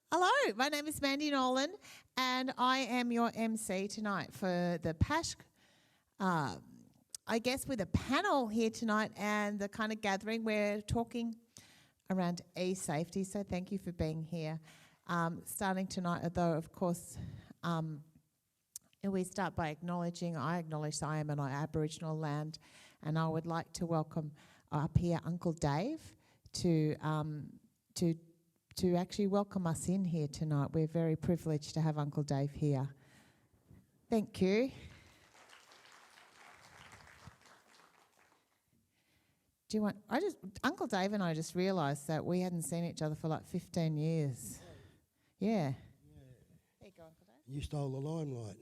Hello, my name is Mandy Nolan, and I am your MC tonight for the PASH, I guess with a panel here tonight and the kind of gathering. We're talking around e-safety, so thank you for being here. Starting tonight, though, of course, we start by I acknowledge I am on Aboriginal land, and I would like to welcome up here Uncle Dave to actually welcome us in here tonight. We're very privileged to have Uncle Dave here. Thank you. Do you want? Uncle Dave and I just realised that we hadn't seen each other for like 15 years. Yeah. There you go, Uncle Dave. You stole the limelight.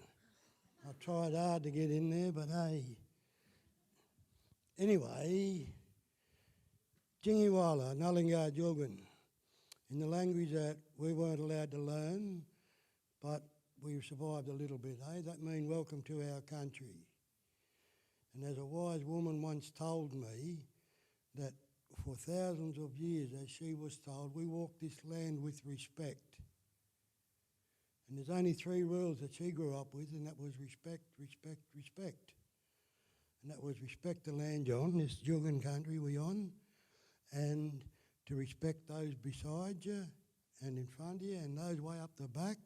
I tried hard to get in there, but hey. Anyway, Jingiwala, Nullingar Jogan, in the language that we weren't allowed to learn, but we survived a little bit, eh? That means welcome to our country. And as a wise woman once told me, that for thousands of years, as she was told, we walk this land with respect. And there's only 3 rules that she grew up with, and that was respect, respect, respect. And that was respect the land you're on, this Jugan country we're on, and to respect those beside you and in front of you and those way up the back.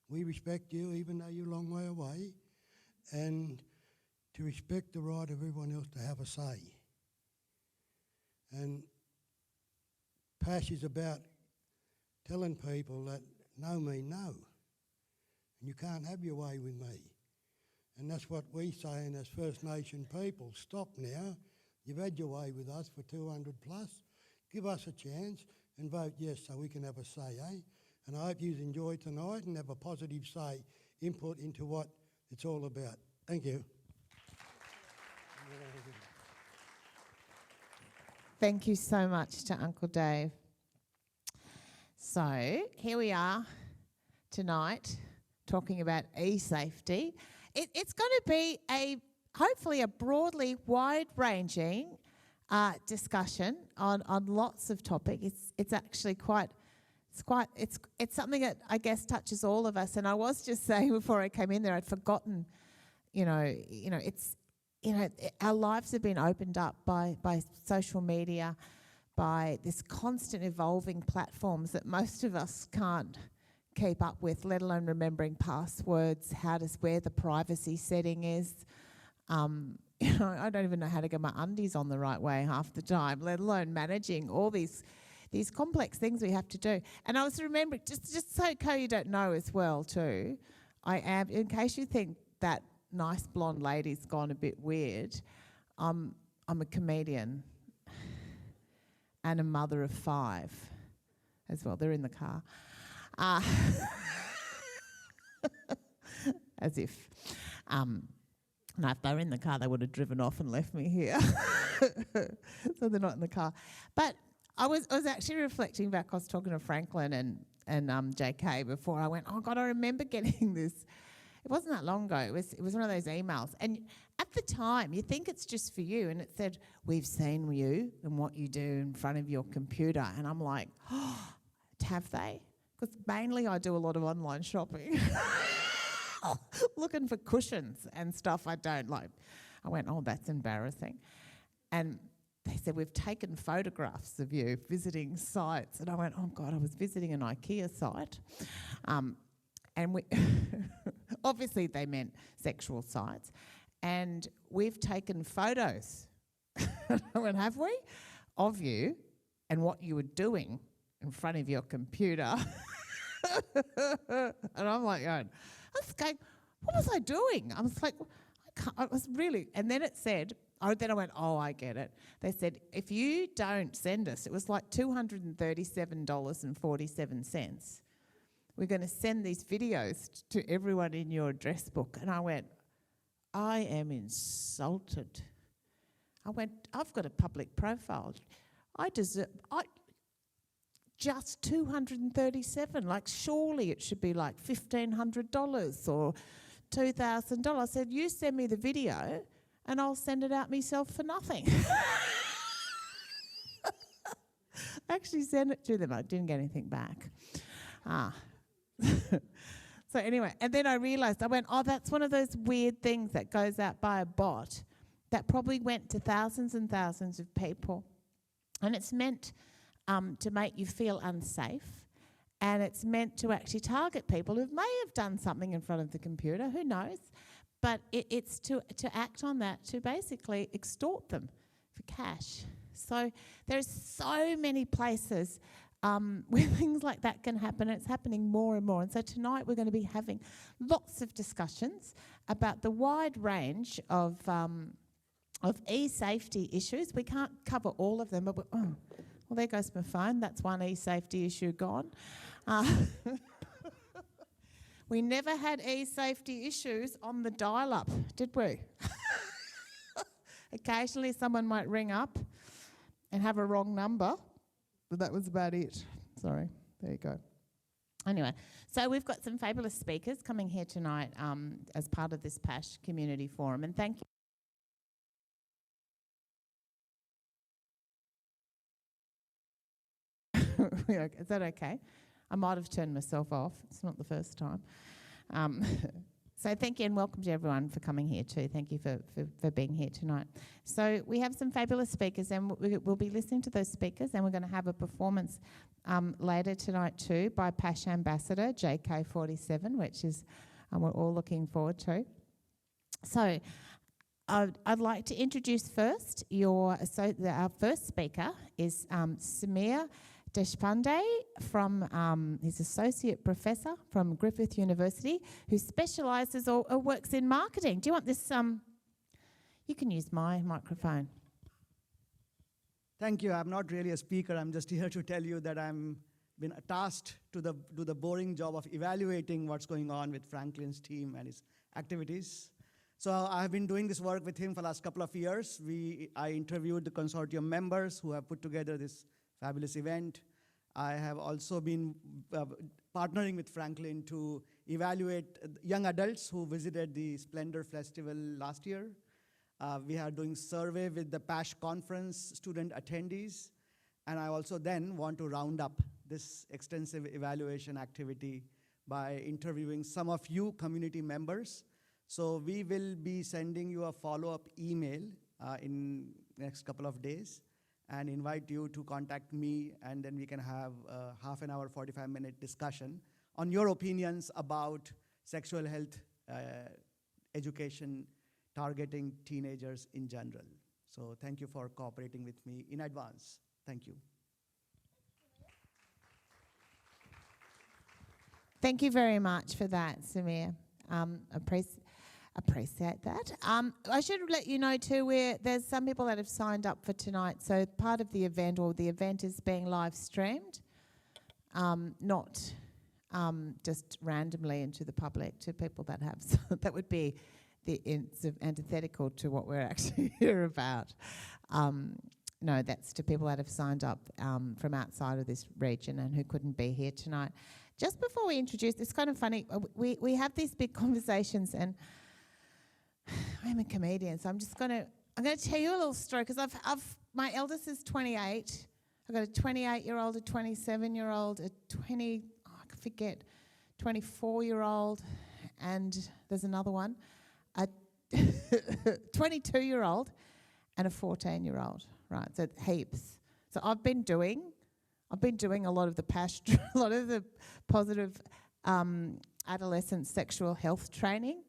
We respect you even though you're a long way away, and to respect the right of everyone else to have a say. And PASH is about telling people that no mean no, and you can't have your way with me. And that's what we're saying as First Nation people. Stop now. You've had your way with us for 200 plus. Give us a chance and vote yes so we can have a say, eh? And I hope you enjoy tonight and have a positive say, input into what it's all about. Thank you. Thank you so much to Uncle Dave. So here we are tonight talking about e-safety. It's going to be hopefully a broadly wide-ranging discussion on lots of topics. It's actually it's something that I guess touches all of us. And I was just saying before I came in there, I'd forgotten, our lives have been opened up by social media, by this constant evolving platforms that most of us can't keep up with, let alone remembering passwords, where the privacy setting is. I don't even know how to get my undies on the right way half the time, let alone managing all these complex things we have to do. And I was remembering, just so you don't know as well too, I am, in case you think that nice blonde lady's gone a bit weird, I'm a comedian and a mother of 5 as well. They're in the car. As if. No, if they were in the car, they would have driven off and left me here. So they're not in the car. But I was actually reflecting back. I was talking to Franklin and JK before. I went, oh God, I remember getting this. It wasn't that long ago. It was one of those emails. And at the time, you think it's just for you. And it said, we've seen you and what you do in front of your computer. And I'm like, oh, have they? Because mainly I do a lot of online shopping. Looking for cushions and stuff I don't like. I went, oh, that's embarrassing. And they said, we've taken photographs of you visiting sites. And I went, oh God, I was visiting an IKEA site. And we obviously they meant sexual sites. And we've taken photos, I went, have we? Of you and what you were doing in front of your computer. And I'm like going, what was I doing? I was like, I was really, and then it said, then I went, oh, I get it. They said, if you don't send us, it was like $237.47. We're going to send these videos to everyone in your address book. And I went, I am insulted. I went, I've got a public profile. Just 237. Like, surely it should be like $1,500 or $2,000. I said, you send me the video and I'll send it out myself for nothing. I actually sent it to them. I didn't get anything back. So anyway, and then I realised, I went, oh, that's one of those weird things that goes out by a bot that probably went to thousands and thousands of people. And it's meant to make you feel unsafe. And it's meant to actually target people who may have done something in front of the computer, who knows. But it's to act on that, to basically extort them for cash. So there's so many places where things like that can happen. It's happening more and more. And so tonight we're going to be having lots of discussions about the wide range of e-safety issues. We can't cover all of them, but well, there goes my phone. That's one e-safety issue gone. We never had e-safety issues on the dial-up, did we? Occasionally someone might ring up and have a wrong number, but that was about it. Sorry, there you go. Anyway, so we've got some fabulous speakers coming here tonight as part of this PASH Community Forum, and thank you. Is that okay? I might have turned myself off. It's not the first time. So thank you and welcome to everyone for coming here too. Thank you for being here tonight. So we have some fabulous speakers and we'll be listening to those speakers, and we're going to have a performance later tonight too by PASH Ambassador JK47, which is we're all looking forward to. So I'd like to introduce first our first speaker is Samir Deshpande he's Associate Professor from Griffith University, who specialises or works in marketing. Do you want this? You can use my microphone. Thank you. I'm not really a speaker. I'm just here to tell you that I'm been tasked to do the boring job of evaluating what's going on with Franklin's team and his activities. So I've been doing this work with him for the last couple of years. I interviewed the consortium members who have put together this fabulous event. I have also been partnering with Franklin to evaluate young adults who visited the Splendor Festival last year. We are doing survey with the PASH conference student attendees. And I also then want to round up this extensive evaluation activity by interviewing some of you community members. So we will be sending you a follow-up email in next couple of days and invite you to contact me, and then we can have a half an hour, 45-minute discussion on your opinions about sexual health education targeting teenagers in general. So thank you for cooperating with me in advance. Thank you. Thank you very much for that, Samir. Appreciate that. I should let you know too, there's some people that have signed up for tonight. So part of the event, or the event, is being live streamed, not just randomly into the public to people that have. That would be antithetical to what we're actually here about. No, that's to people that have signed up from outside of this region and who couldn't be here tonight. Just before we introduce, it's kind of funny. We have these big conversations, and I'm a comedian, so I'm going to tell you a little story, because my eldest is 28. I've got a 28-year-old, a 27-year-old, a 24-year-old, and there's another one, a 22-year-old and a 14-year-old, right? So heaps. So I've been doing a lot of the PASH, a lot of the positive adolescent sexual health training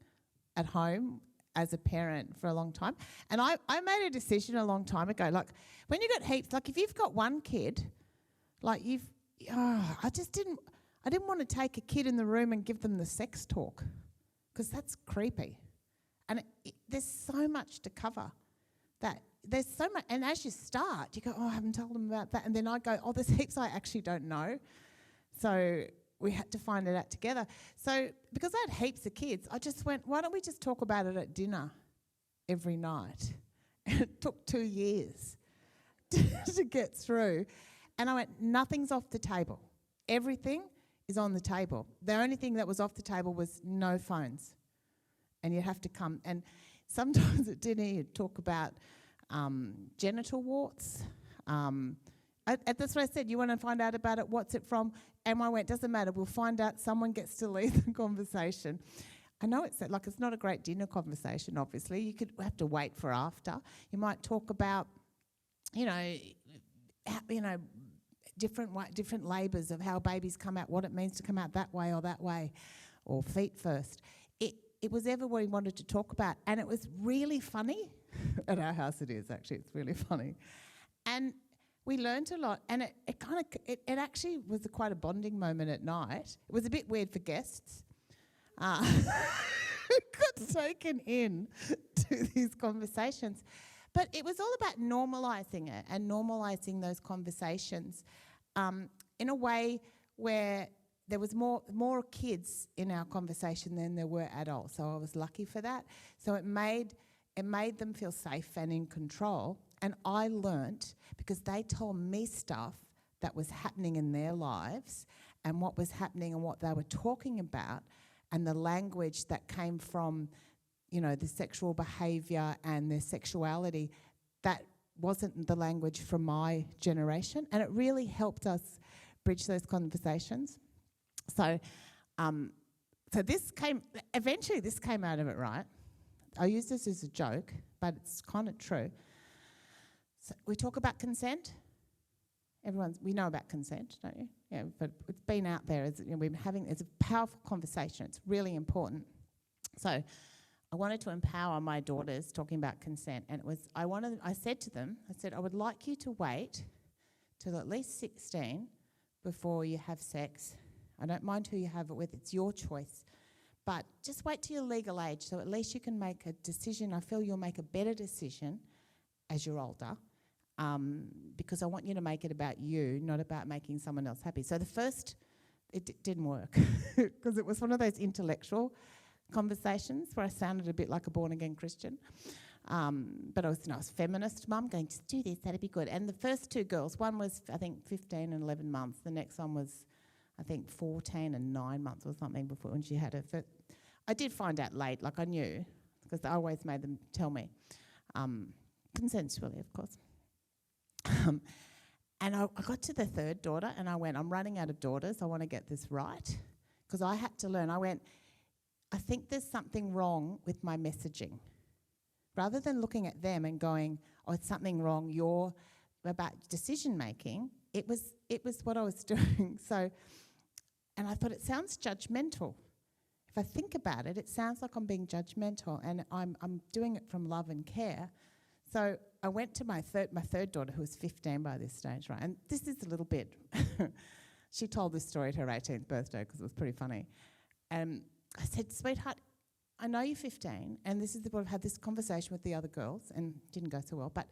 at home as a parent for a long time. And I made a decision a long time ago, like when you got heaps, like if you've got one kid, like I didn't want to take a kid in the room and give them the sex talk, because that's creepy. And there's so much to cover. There's so much, and as you start, you go, oh, I haven't told them about that. And then I go, oh, there's heaps I actually don't know. So we had to find it out together. So because I had heaps of kids, I just went, why don't we just talk about it at dinner every night? And it took 2 years to get through. And I went, nothing's off the table. Everything is on the table. The only thing that was off the table was no phones. And you have to come. And sometimes at dinner you'd talk about genital warts, That's what I said. You want to find out about it? What's it from? And I went, doesn't matter. We'll find out. Someone gets to lead the conversation. I know it's not a great dinner conversation, obviously. You could have to wait for after. You might talk about, different labours of how babies come out, what it means to come out that way, or feet first. It was everyone we wanted to talk about, and it was really funny. At our house it is, actually. It's really funny. And we learned a lot, and it actually was quite a bonding moment at night. It was a bit weird for guests. Got taken in to these conversations. But it was all about normalising it and normalising those conversations in a way where there was more kids in our conversation than there were adults. So I was lucky for that. So it made them feel safe and in control. And I learnt, because they told me stuff that was happening in their lives and what was happening and what they were talking about, and the language that came from, the sexual behaviour and their sexuality, that wasn't the language from my generation. And it really helped us bridge those conversations. So this came out of it, right? I use this as a joke, but it's kind of true. So we talk about consent. We know about consent, don't you? Yeah, but it's been out there. It's a powerful conversation. It's really important. So I wanted to empower my daughters talking about consent, and I said to them, I would like you to wait till at least 16 before you have sex. I don't mind who you have it with, it's your choice. But just wait till you're legal age, so at least you can make a decision. I feel you'll make a better decision as you're older, because I want you to make it about you, not about making someone else happy. So it didn't work, because it was one of those intellectual conversations where I sounded a bit like a born-again Christian. But I was feminist mum, going, just do this, that'd be good. And the first two girls, one was, I think, 15 and 11 months. The next one was, I think, 14 and 9 months or something before when she had her first. I did find out late, I knew, because I always made them tell me, consensually, of course. And I got to the third daughter, and I went, I'm running out of daughters. I want to get this right, because I had to learn. I went, I think there's something wrong with my messaging. Rather than looking at them and going, oh, it's something wrong, you're about decision-making, it was what I was doing. So, and I thought, it sounds judgmental. If I think about it, it sounds like I'm being judgmental, and I'm doing it from love and care. So I went to my third daughter, who was 15 by this stage, right? And this is a little bit, she told this story at her 18th birthday because it was pretty funny. I said, sweetheart, I know you're 15, and I've had this conversation with the other girls, and it didn't go so well, but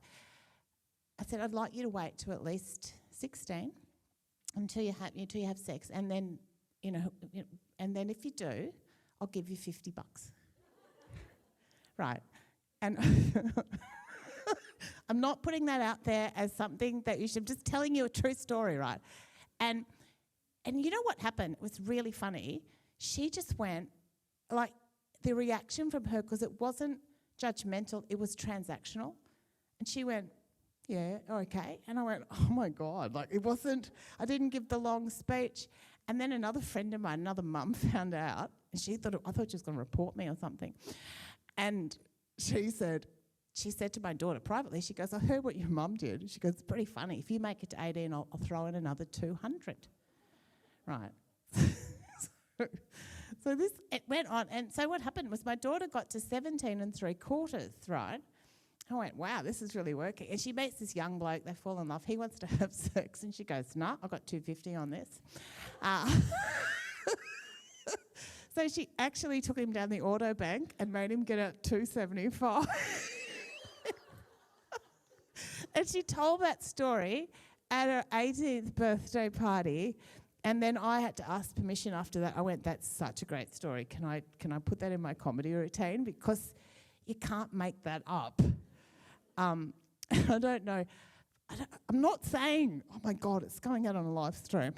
I said, I'd like you to wait till at least 16 until you have sex, and then, and then if you do, I'll give you $50. Right. And I'm not putting that out there as something that you should, I'm just telling you a true story, right? And you know what happened? It was really funny. She just went, the reaction from her, because it wasn't judgmental, it was transactional. And she went, yeah, okay. And I went, oh my God, it wasn't, I didn't give the long speech. And then another friend of mine, another mum, found out, and I thought she was going to report me or something. And she said to my daughter privately, she goes, I heard what your mum did. She goes, it's pretty funny. If you make it to 18, I'll throw in another 200. Right. So it went on. And so what happened was my daughter got to 17 3/4, right? I went, wow, this is really working. And she meets this young bloke, they fall in love. He wants to have sex. And she goes, no, I've got $250 on this. So she actually took him down the auto bank and made him get out $275. And she told that story at her 18th birthday party. And then I had to ask permission after that. I went, that's such a great story. Can I put that in my comedy routine? Because you can't make that up. I don't know. I'm not saying, oh my God, it's going out on a live stream.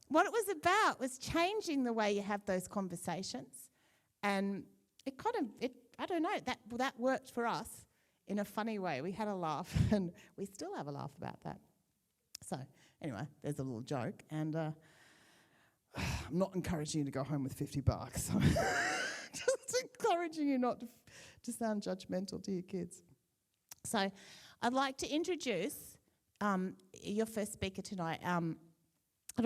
What it was about was changing the way you have those conversations. And I don't know, that worked for us. in a funny way. We had a laugh, and we still have a laugh about that. So anyway, there's a little joke, and I'm not encouraging you to go home with $50. Just encouraging you not to sound judgmental to your kids. So I'd like to introduce your first speaker tonight, and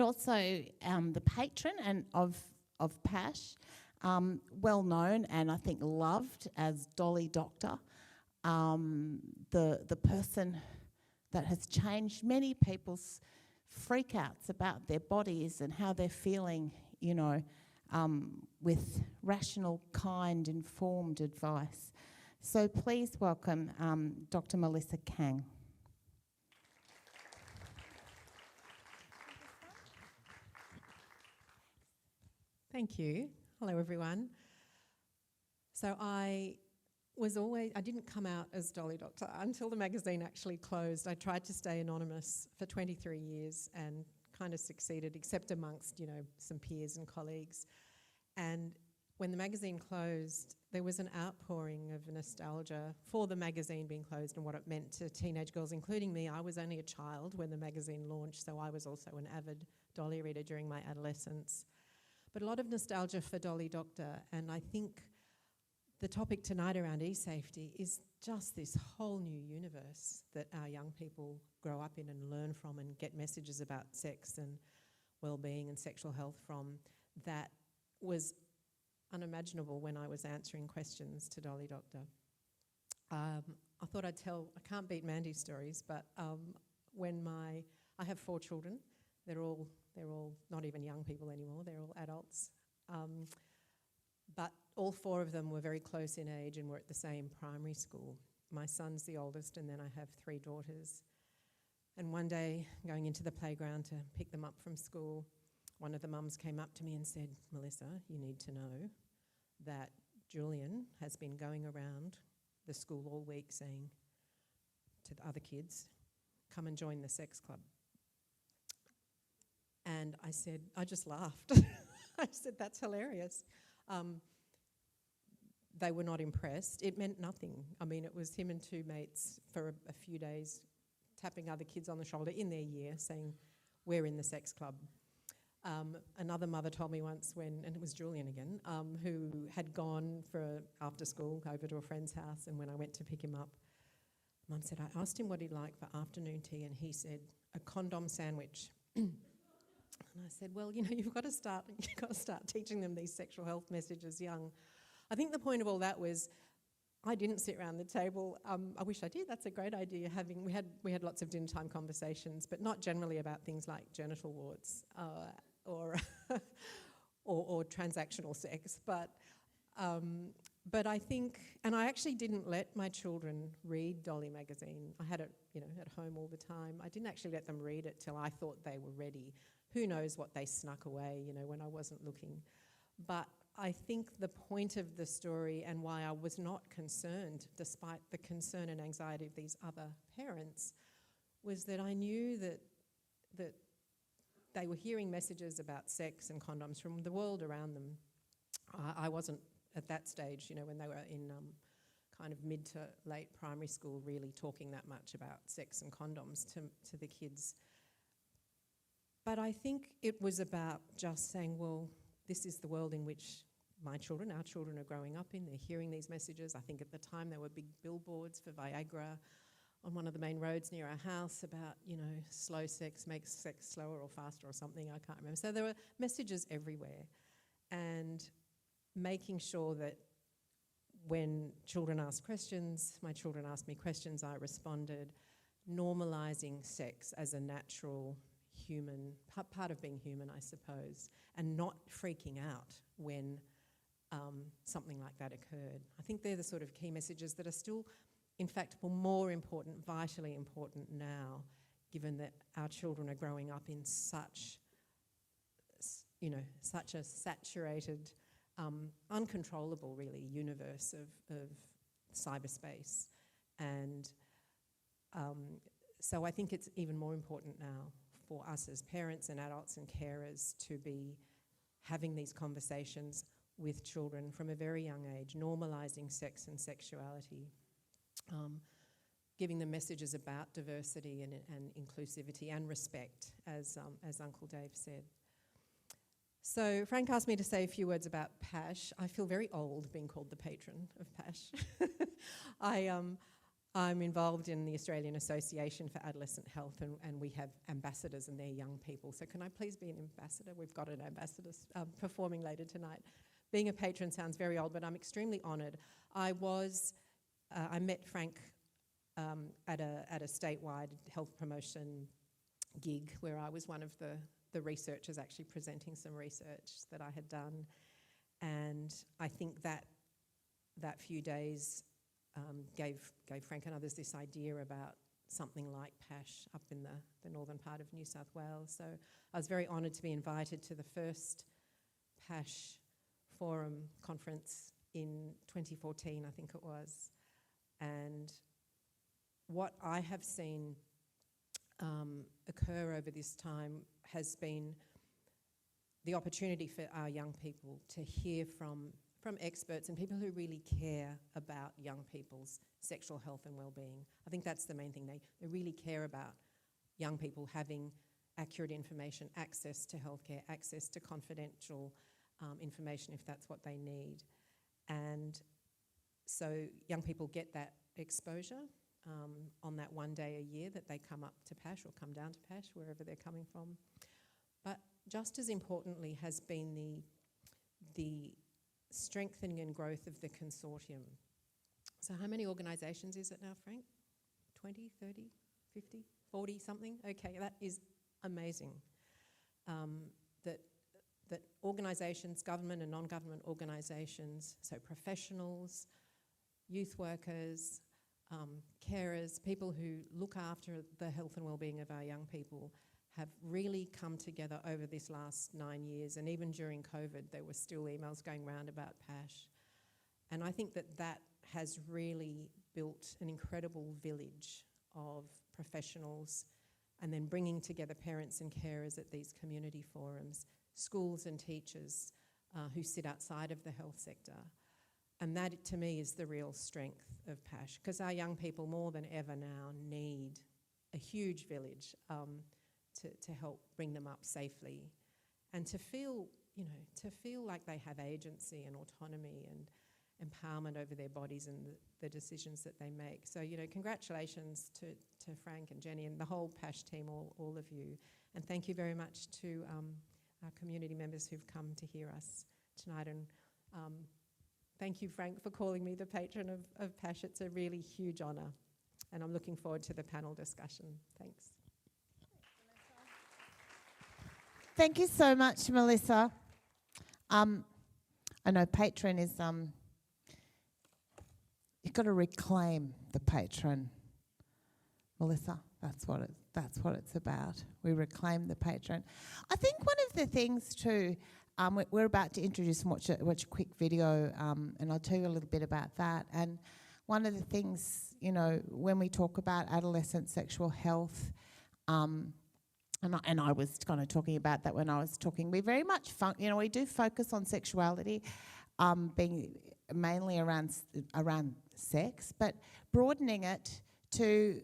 also the patron of PASH, well known and I think loved as Dolly Doctor, the person that has changed many people's freakouts about their bodies and how they're feeling, you know, with rational, kind, informed advice. So please welcome Dr. Melissa Kang. Thank you. Hello, everyone. So I didn't come out as Dolly Doctor until the magazine actually closed. I tried to stay anonymous for 23 years and kind of succeeded, except amongst, you know, some peers and colleagues. And when the magazine closed, there was an outpouring of nostalgia for the magazine being closed and what it meant to teenage girls, including me. I was only a child when the magazine launched, so I was also an avid Dolly reader during my adolescence. But a lot of nostalgia for Dolly Doctor, and I think the topic tonight around e-safety is just this whole new universe that our young people grow up in and learn from and get messages about sex and well-being and sexual health from that was unimaginable when I was answering questions to Dolly Doctor. I thought I'd tell, I can't beat Mandy's stories, but I have 4 children. They're all not even young people anymore, they're all adults. But all 4 of them were very close in age and were at the same primary school. My son's the oldest, and then I have 3 daughters. And one day, going into the playground to pick them up from school, one of the mums came up to me and said, "Melissa, you need to know that Julian has been going around the school all week saying to the other kids, 'Come and join the sex club.'" And I said, I just laughed. I said, "That's hilarious." They were not impressed. It meant nothing. I mean, it was him and 2 mates for a few days tapping other kids on the shoulder in their year saying, "We're in the sex club." Another mother told me once and it was Julian again, who had gone for after school over to a friend's house, and when I went to pick him up, Mum said, I asked him what he'd like for afternoon tea, and he said, "A condom sandwich." And I said, "Well, you know, you've got to start teaching them these sexual health messages young." I think the point of all that was I didn't sit around the table. I wish I did. That's a great idea. We had lots of dinner time conversations, but not generally about things like genital warts or or transactional sex. But I think, and I actually didn't let my children read Dolly magazine. I had it, you know, at home all the time. I didn't actually let them read it till I thought they were ready. Who knows what they snuck away, you know, when I wasn't looking. But I think the point of the story and why I was not concerned, despite the concern and anxiety of these other parents, was that I knew that they were hearing messages about sex and condoms from the world around them. I wasn't at that stage, you know, when they were in kind of mid to late primary school, really talking that much about sex and condoms to the kids. But I think it was about just saying, well, this is the world in which our children are growing up in. They're hearing these messages. I think at the time there were big billboards for Viagra on one of the main roads near our house about, you know, slow sex makes sex slower or faster or something, I can't remember. So there were messages everywhere. And making sure that when children ask questions, my children asked me questions, I responded, normalising sex as a natural human, part of being human, I suppose, and not freaking out when something like that occurred. I think they're the sort of key messages that are still, in fact, more important, vitally important now, given that our children are growing up in such a saturated, uncontrollable, really, universe of cyberspace. And so I think it's even more important now for us as parents and adults and carers to be having these conversations with children from a very young age, normalising sex and sexuality. giving them messages about diversity and inclusivity and respect, as Uncle Dave said. So Frank asked me to say a few words about PASH. I feel very old being called the patron of PASH. I'm involved in the Australian Association for Adolescent Health, and we have ambassadors, and they're young people. So can I please be an ambassador? We've got an ambassador performing later tonight. Being a patron sounds very old, but I'm extremely honoured. I met Frank at a statewide health promotion gig where I was one of the researchers actually presenting some research that I had done. And I think that few days gave Frank and others this idea about something like PASH up in the northern part of New South Wales. So I was very honoured to be invited to the first PASH Forum conference in 2014, I think it was. And what I have seen occur over this time has been the opportunity for our young people to hear from experts and people who really care about young people's sexual health and well-being. I think that's the main thing. They really care about young people having accurate information, access to healthcare, access to confidential information if that's what they need. And so young people get that exposure on that one day a year that they come up to PASH or come down to PASH, wherever they're coming from. But just as importantly has been the strengthening and growth of the consortium. So how many organisations is it now, Frank? 20, 30, 50, 40 something? Okay, that is amazing. That organisations, government and non-government organisations, so professionals, youth workers, carers, people who look after the health and well-being of our young people, have really come together over this last 9 years. And even during COVID, there were still emails going around about PASH. And I think that has really built an incredible village of professionals, and then bringing together parents and carers at these community forums, schools and teachers who sit outside of the health sector. And that, to me, is the real strength of PASH, because our young people more than ever now need a huge village to help bring them up safely, and to feel like they have agency and autonomy and empowerment over their bodies and the decisions that they make. So, congratulations to Frank and Jenny and the whole PASH team, all of you. And thank you very much to our community members who've come to hear us tonight. And thank you, Frank, for calling me the patron of PASH. It's a really huge honour. And I'm looking forward to the panel discussion. Thanks. Thank you so much, Melissa. I know patron is, you've got to reclaim the patron. Melissa, that's what it's about. We reclaim the patron. I think one of the things too, we're about to introduce and watch a quick video, and I'll tell you a little bit about that. And one of the things, when we talk about adolescent sexual health, and I was kind of talking about that when I was talking. We very much, we do focus on sexuality, being mainly around sex, but broadening it to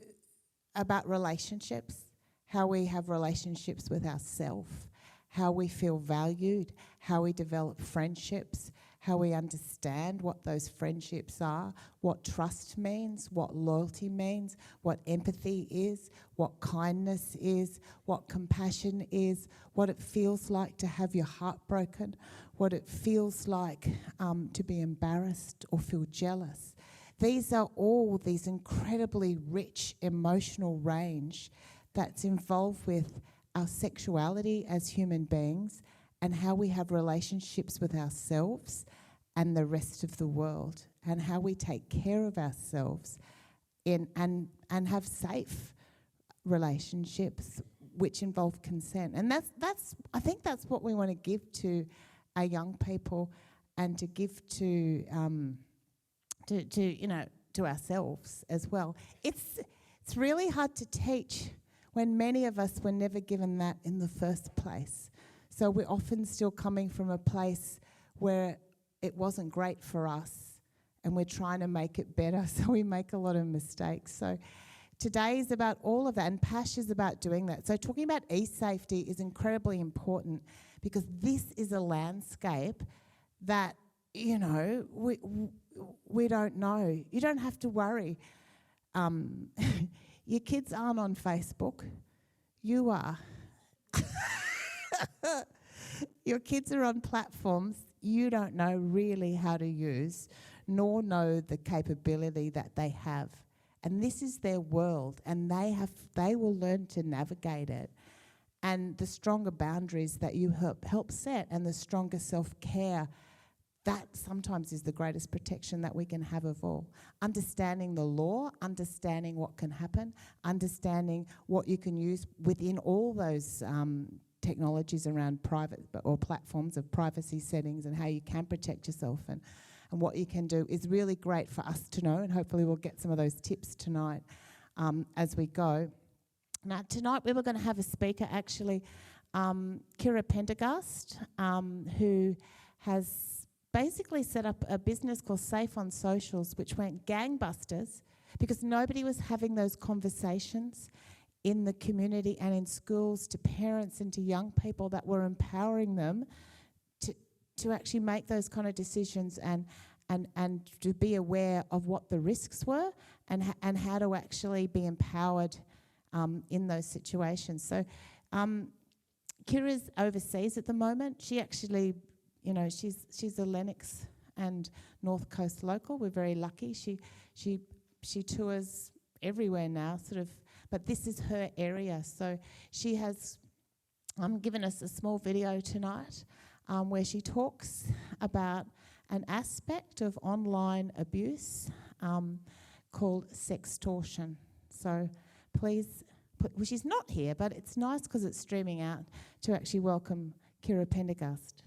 about relationships, how we have relationships with ourselves, how we feel valued, how we develop friendships, how we understand what those friendships are, what trust means, what loyalty means, what empathy is, what kindness is, what compassion is, what it feels like to have your heart broken, what it feels like to be embarrassed or feel jealous. These are all these incredibly rich emotional range that's involved with our sexuality as human beings and how we have relationships with ourselves and the rest of the world, and how we take care of ourselves and have safe relationships which involve consent. And I think that's what we want to give to our young people, and to give to ourselves as well. It's really hard to teach when many of us were never given that in the first place. So we're often still coming from a place where it wasn't great for us, and we're trying to make it better, so we make a lot of mistakes. So today is about all of that, and PASH is about doing that. So talking about e-safety is incredibly important, because this is a landscape that, you know, we don't know. You don't have to worry. Your kids aren't on Facebook. You are. Your kids are on platforms you don't know really how to use, nor know the capability that they have. And this is their world, and they will learn to navigate it. And the stronger boundaries that you help set, and the stronger self-care, that sometimes is the greatest protection that we can have of all. Understanding the law, understanding what can happen, understanding what you can use within all those technologies around private or platforms of privacy settings, and how you can protect yourself and what you can do is really great for us to know, and hopefully we'll get some of those tips tonight as we go. Now, tonight we were going to have a speaker, actually, Kira Pendergast, who has basically set up a business called Safe on Socials, which went gangbusters because nobody was having those conversations in the community and in schools to parents and to young people that were empowering them to actually make those kind of decisions and to be aware of what the risks were and how to actually be empowered in those situations. So Kira's overseas at the moment. She actually, you know, she's a Lennox and North Coast local. We're very lucky. She tours everywhere now, sort of, but this is her area. So she has given us a small video tonight where she talks about an aspect of online abuse called sextortion. So please, well, she's not here, but it's nice because it's streaming out to actually welcome Kira Pendergast.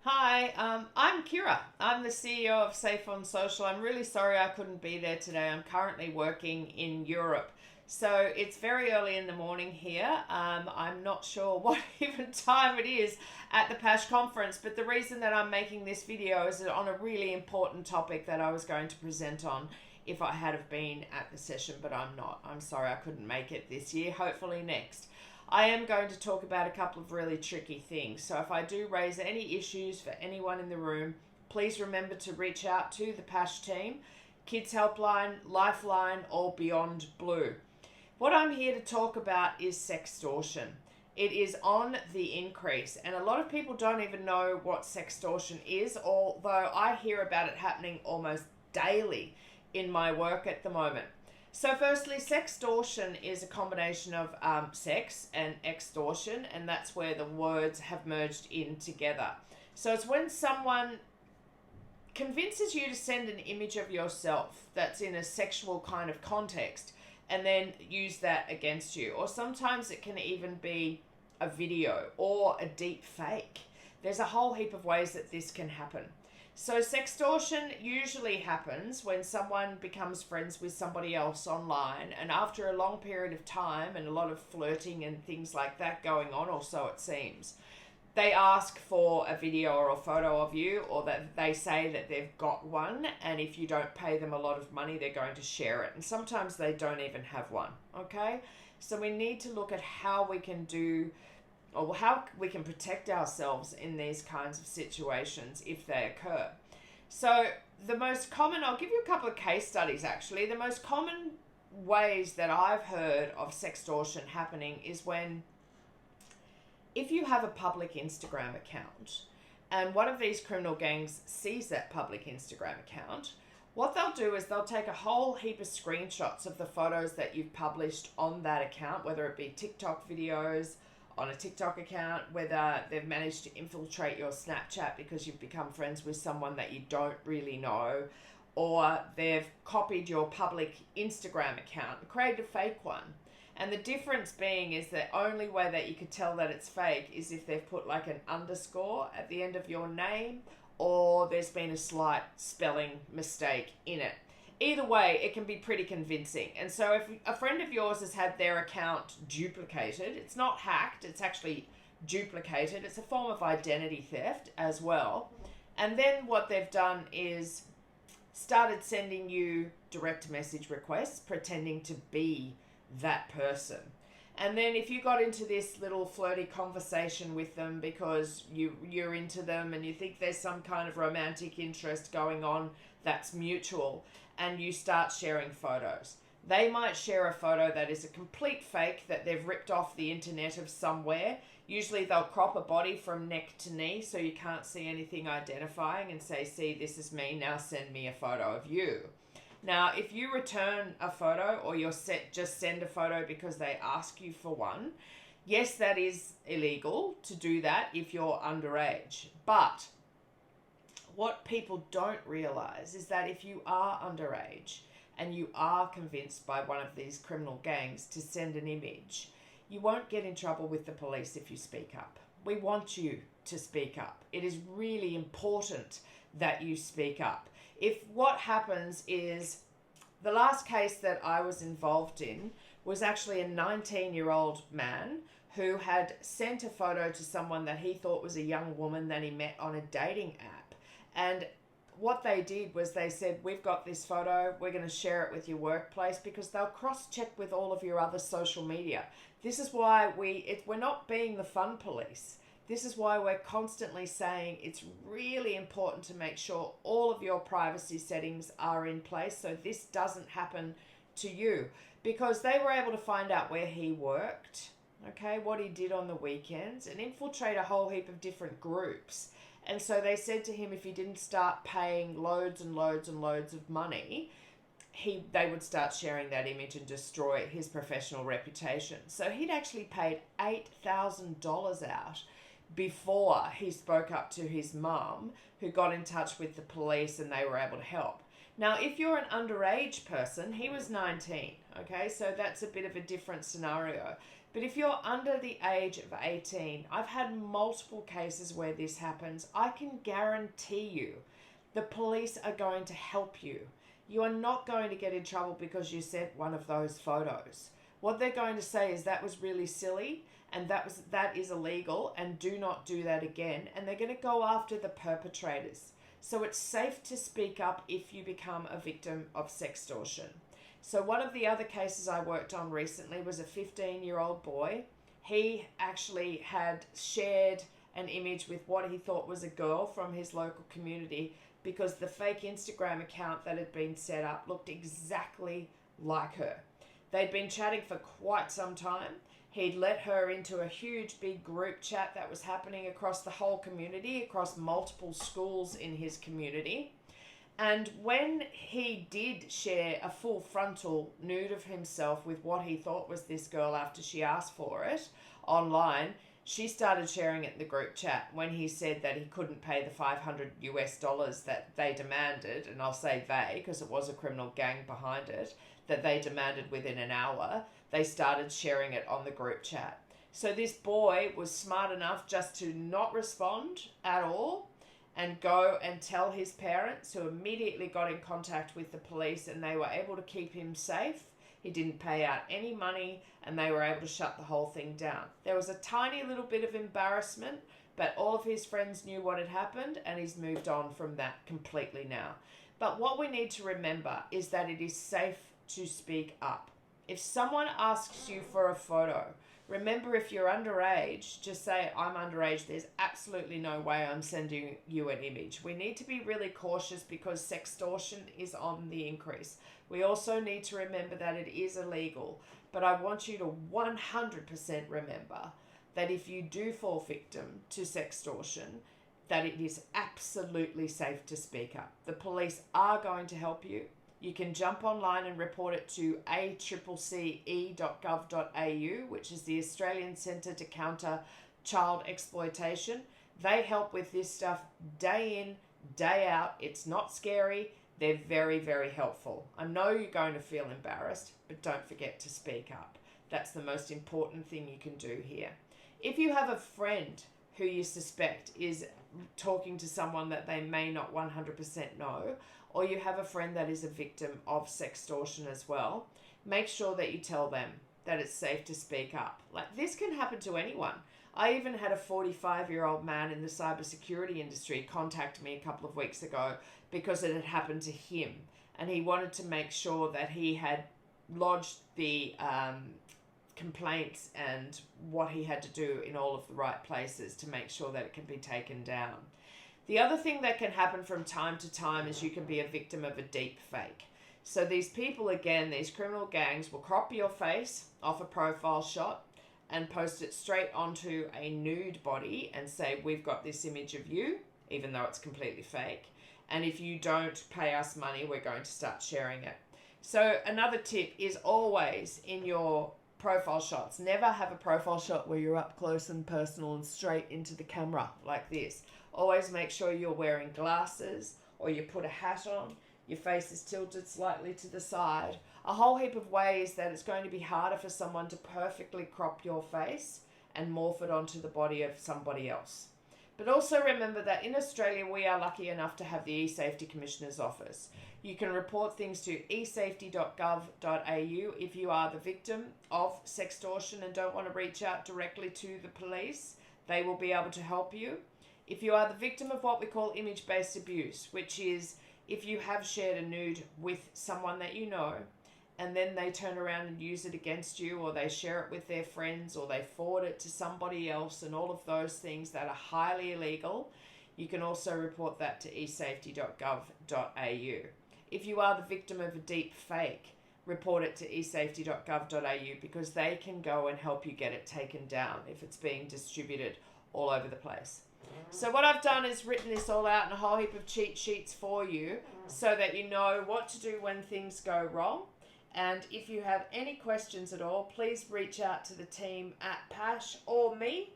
Hi, I'm Kira. I'm the CEO of Safe on Social. I'm really sorry I couldn't be there today. I'm currently working in Europe. So it's very early in the morning here. I'm not sure what even time it is at the PASH conference, but the reason that I'm making this video is on a really important topic that I was going to present on if I had have been at the session, but I'm not. I'm sorry I couldn't make it this year, hopefully next. I am going to talk about a couple of really tricky things. So if I do raise any issues for anyone in the room, please remember to reach out to the PASH team, Kids Helpline, Lifeline, or Beyond Blue. What I'm here to talk about is sextortion. It is on the increase, and a lot of people don't even know what sextortion is, although I hear about it happening almost daily in my work at the moment. So firstly, sextortion is a combination of sex and extortion, and that's where the words have merged in together. So it's when someone convinces you to send an image of yourself that's in a sexual kind of context and then use that against you. Or sometimes it can even be a video or a deep fake. There's a whole heap of ways that this can happen. So sextortion usually happens when someone becomes friends with somebody else online, and after a long period of time and a lot of flirting and things like that going on, or so it seems, they ask for a video or a photo of you, or that they say that they've got one, and if you don't pay them a lot of money, they're going to share it. And sometimes they don't even have one, okay? So we need to look at how we can do, or how we can protect ourselves in these kinds of situations if they occur. So the most common, I'll give you a couple of case studies actually. The most common ways that I've heard of sextortion happening is when, if you have a public Instagram account and one of these criminal gangs sees that public Instagram account, what they'll do is they'll take a whole heap of screenshots of the photos that you've published on that account, whether it be TikTok videos, on a TikTok account, whether they've managed to infiltrate your Snapchat because you've become friends with someone that you don't really know, or they've copied your public Instagram account and created a fake one. And the difference being is the only way that you could tell that it's fake is if they've put like an underscore at the end of your name, or there's been a slight spelling mistake in it. Either way, it can be pretty convincing. And so if a friend of yours has had their account duplicated, it's not hacked, it's actually duplicated. It's a form of identity theft as well. And then what they've done is started sending you direct message requests pretending to be that person. And then if you got into this little flirty conversation with them because you're into them and you think there's some kind of romantic interest going on that's mutual, and you start sharing photos, they might share a photo that is a complete fake that they've ripped off the internet of somewhere. Usually they'll crop a body from neck to knee so you can't see anything identifying and say, see, this is me, now send me a photo of you. Now, if you return a photo or just send a photo because they ask you for one, yes, that is illegal to do that if you're underage. But what people don't realize is that if you are underage and you are convinced by one of these criminal gangs to send an image, you won't get in trouble with the police if you speak up. We want you to speak up. It is really important that you speak up. If what happens is, the last case that I was involved in was actually a 19-year-old man who had sent a photo to someone that he thought was a young woman that he met on a dating app. And what they did was they said, we've got this photo, we're going to share it with your workplace, because they'll cross-check with all of your other social media. This is why we're not being the fun police. This is why we're constantly saying it's really important to make sure all of your privacy settings are in place so this doesn't happen to you. Because they were able to find out where he worked, okay, what he did on the weekends, and infiltrate a whole heap of different groups. And so they said to him, if he didn't start paying loads and loads and loads of money, they would start sharing that image and destroy his professional reputation. So he'd actually paid $8,000 out before he spoke up to his mum, who got in touch with the police and they were able to help. Now, if you're an underage person, he was 19, okay? So that's a bit of a different scenario. But if you're under the age of 18, I've had multiple cases where this happens. I can guarantee you the police are going to help you. You are not going to get in trouble because you sent one of those photos. What they're going to say is that was really silly and that is illegal and do not do that again. And they're going to go after the perpetrators. So it's safe to speak up if you become a victim of sextortion. So one of the other cases I worked on recently was a 15-year-old boy. He actually had shared an image with what he thought was a girl from his local community because the fake Instagram account that had been set up looked exactly like her. They'd been chatting for quite some time. He'd let her into a huge big group chat that was happening across the whole community, across multiple schools in his community. And when he did share a full frontal nude of himself with what he thought was this girl after she asked for it online, she started sharing it in the group chat when he said that he couldn't pay the $500 that they demanded, and I'll say they because it was a criminal gang behind it, that they demanded within an hour. They started sharing it on the group chat. So this boy was smart enough just to not respond at all and go and tell his parents, who immediately got in contact with the police, and they were able to keep him safe. He didn't pay out any money and they were able to shut the whole thing down. There was a tiny little bit of embarrassment, but all of his friends knew what had happened and he's moved on from that completely now. But what we need to remember is that it is safe to speak up. If someone asks you for a photo, remember, if you're underage, just say, I'm underage. There's absolutely no way I'm sending you an image. We need to be really cautious because sextortion is on the increase. We also need to remember that it is illegal. But I want you to 100% remember that if you do fall victim to sextortion, that it is absolutely safe to speak up. The police are going to help you. You can jump online and report it to accce.gov.au, which is the Australian Centre to Counter Child Exploitation. They help with this stuff day in, day out. It's not scary. They're very, very helpful. I know you're going to feel embarrassed, but don't forget to speak up. That's the most important thing you can do here. If you have a friend who you suspect is talking to someone that they may not 100% know, or you have a friend that is a victim of sextortion as well, make sure that you tell them. that it's safe to speak up. Like, this can happen to anyone. I even had a 45-year-old man in the cybersecurity industry contact me a couple of weeks ago because it had happened to him, and he wanted to make sure that he had lodged the complaints and what he had to do in all of the right places to make sure that it can be taken down. The other thing that can happen from time to time is you can be a victim of a deep fake. So these people, again, these criminal gangs will crop your face off a profile shot and post it straight onto a nude body and say, we've got this image of you, even though it's completely fake. And if you don't pay us money, we're going to start sharing it. So another tip is always in your profile shots, never have a profile shot where you're up close and personal and straight into the camera like this. Always make sure you're wearing glasses or you put a hat on. Your face is tilted slightly to the side. A whole heap of ways that it's going to be harder for someone to perfectly crop your face and morph it onto the body of somebody else. But also remember that in Australia, we are lucky enough to have the eSafety Commissioner's Office. You can report things to esafety.gov.au if you are the victim of sextortion and don't want to reach out directly to the police. They will be able to help you. If you are the victim of what we call image-based abuse, which is if you have shared a nude with someone that you know, and then they turn around and use it against you, or they share it with their friends, or they forward it to somebody else, and all of those things that are highly illegal, you can also report that to esafety.gov.au. If you are the victim of a deep fake, report it to esafety.gov.au because they can go and help you get it taken down if it's being distributed all over the place. So what I've done is written this all out in a whole heap of cheat sheets for you so that you know what to do when things go wrong. And if you have any questions at all, please reach out to the team at PASH or me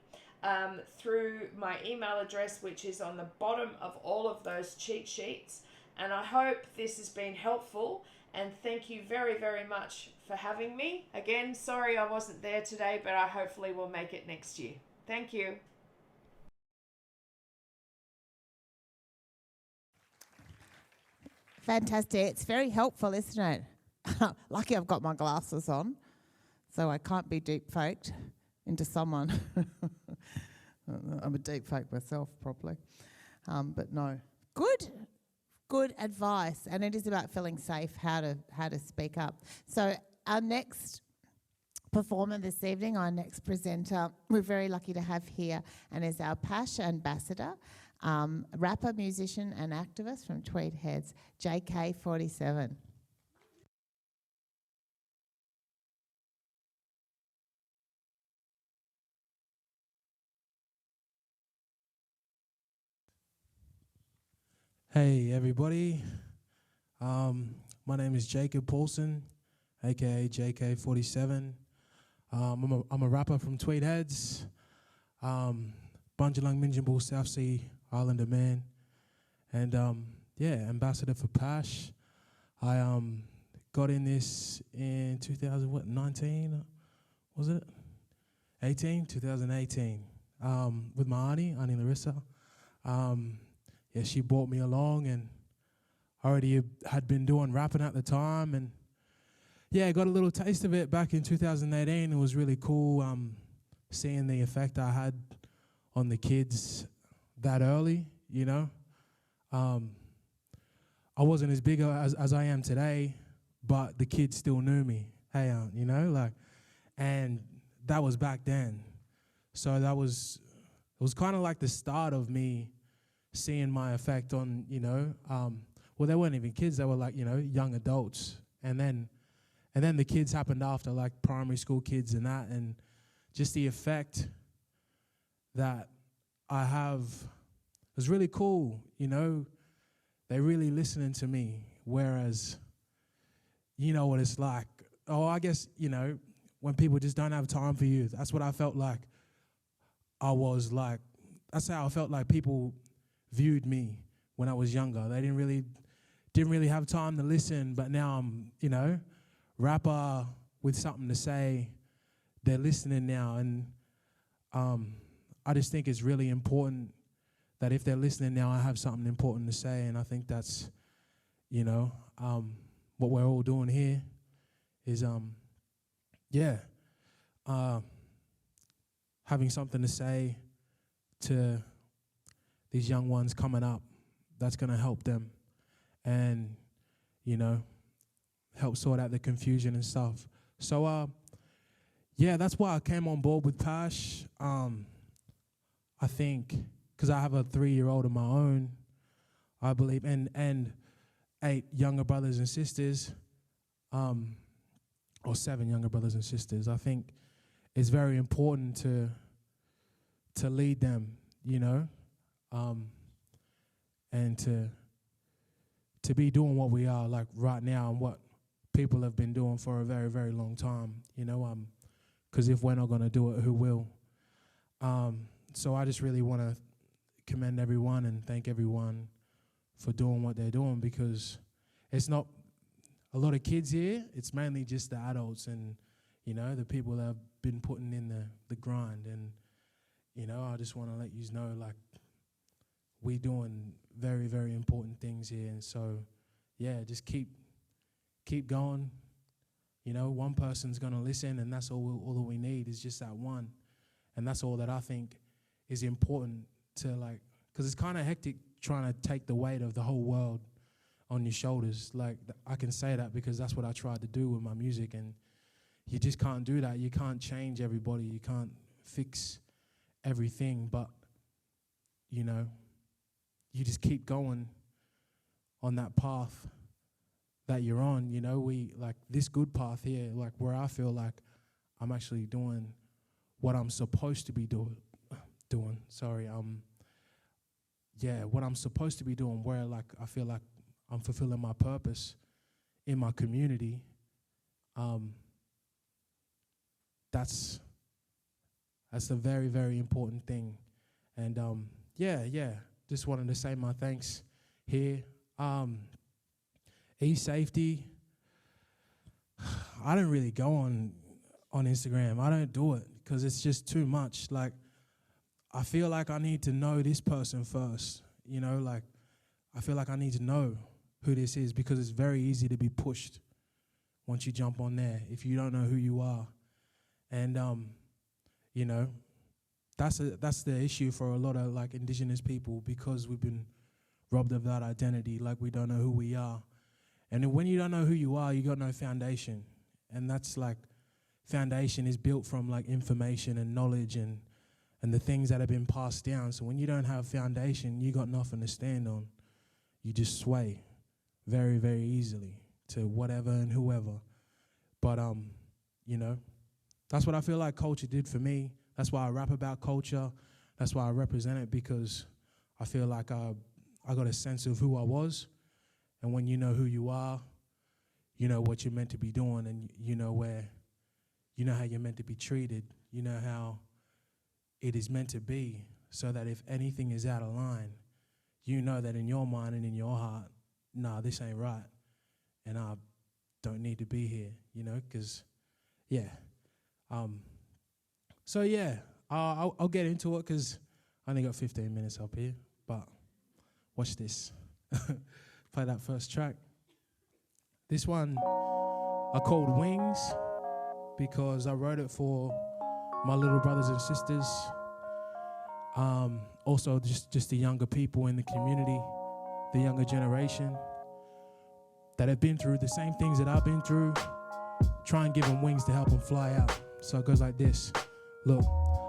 through my email address, which is on the bottom of all of those cheat sheets. And I hope this has been helpful, and thank you very, very much for having me. Again, sorry I wasn't there today, but I hopefully will make it next year. Thank you. Fantastic. It's very helpful, isn't it? Lucky I've got my glasses on, so I can't be deep faked into someone. I'm a deep fake myself, probably. But no. Good advice, and it is about feeling safe, how to speak up. So our next performer this evening, our next presenter, we're very lucky to have here, and is our PASH ambassador, rapper, musician and activist from Tweed Heads, JK47. Hey everybody, my name is Jacob Paulson, aka JK47. I'm a rapper from Tweed Heads, Bunjalung Minjimbu South Sea Islander man, and ambassador for PASH. I got in this in 2019, was it? 2018, with my auntie Larissa. Yeah, she brought me along, and I already had been doing rapping at the time, and yeah, I got a little taste of it back in 2018. It was really cool seeing the effect I had on the kids that early, you know. I wasn't as big as I am today, but the kids still knew me. Hey, you know, like, and that was back then. So it was kind of like the start of me seeing my effect on, you know, well, they weren't even kids, they were like, you know, young adults. And then the kids happened after, like primary school kids and that, and just the effect that I have was really cool, you know. They really listening to me, whereas, you know what it's like. Oh, I guess, you know, when people just don't have time for you, that's what I felt like I was like. That's how I felt like people viewed me when I was younger. They didn't really have time to listen, but now I'm, you know, rapper with something to say. They're listening now, and I just think it's really important that if they're listening now, I have something important to say, and I think that's, you know, what we're all doing here is, having something to say to these young ones coming up that's going to help them and, help sort out the confusion and stuff. So, that's why I came on board with PASH. I think because I have a 3-year-old of my own, I believe, and 8 younger brothers and sisters, or 7 younger brothers and sisters. I think it's very important to lead them, and to be doing what we are like right now and what people have been doing for a very, very long time, because if we're not going to do it, who will? So I just really want to commend everyone and thank everyone for doing what they're doing, because it's not a lot of kids here. It's mainly just the adults and, the people that have been putting in the grind. And, I just want to let you know, like, we doing very, very important things here. And so, just keep going. One person's going to listen, and that's all that we need is just that one. And that's all that I think is important to, like, because it's kind of hectic trying to take the weight of the whole world on your shoulders. Like, I can say that because that's what I tried to do with my music, and you just can't do that. You can't change everybody. You can't fix everything, but, you just keep going on that path that you're on. We, like, this good path here, like, where I feel like I'm actually doing what I'm supposed to be doing. What I'm supposed to be doing, where, like, I feel like I'm fulfilling my purpose in my community. That's a very, very important thing. And just wanted to say my thanks here. E-safety, I don't really go on Instagram. I don't do it because it's just too much. Like, I feel like I need to know this person first, like, I feel like I need to know who this is, because it's very easy to be pushed once you jump on there if you don't know who you are. And, that's the issue for a lot of, like, Indigenous people, because we've been robbed of that identity. Like, we don't know who we are. And when you don't know who you are, you got no foundation. And that's, like, foundation is built from, like, information and knowledge and the things that have been passed down. So when you don't have foundation, you got nothing to stand on. You just sway very, very easily to whatever and whoever. But, that's what I feel like culture did for me. That's why I rap about culture. That's why I represent it, because I feel like I got a sense of who I was. And when you know who you are, you know what you're meant to be doing, and you know how you're meant to be treated. You know how it is meant to be, so that if anything is out of line, you know that in your mind and in your heart, nah, this ain't right, and I don't need to be here, because, I'll get into it, because I only got 15 minutes up here, but watch this. Play that first track. This one I called Wings, because I wrote it for my little brothers and sisters, also just the younger people in the community, the younger generation that have been through the same things that I've been through. Try and give them wings to help them fly out. So it goes like this. Look,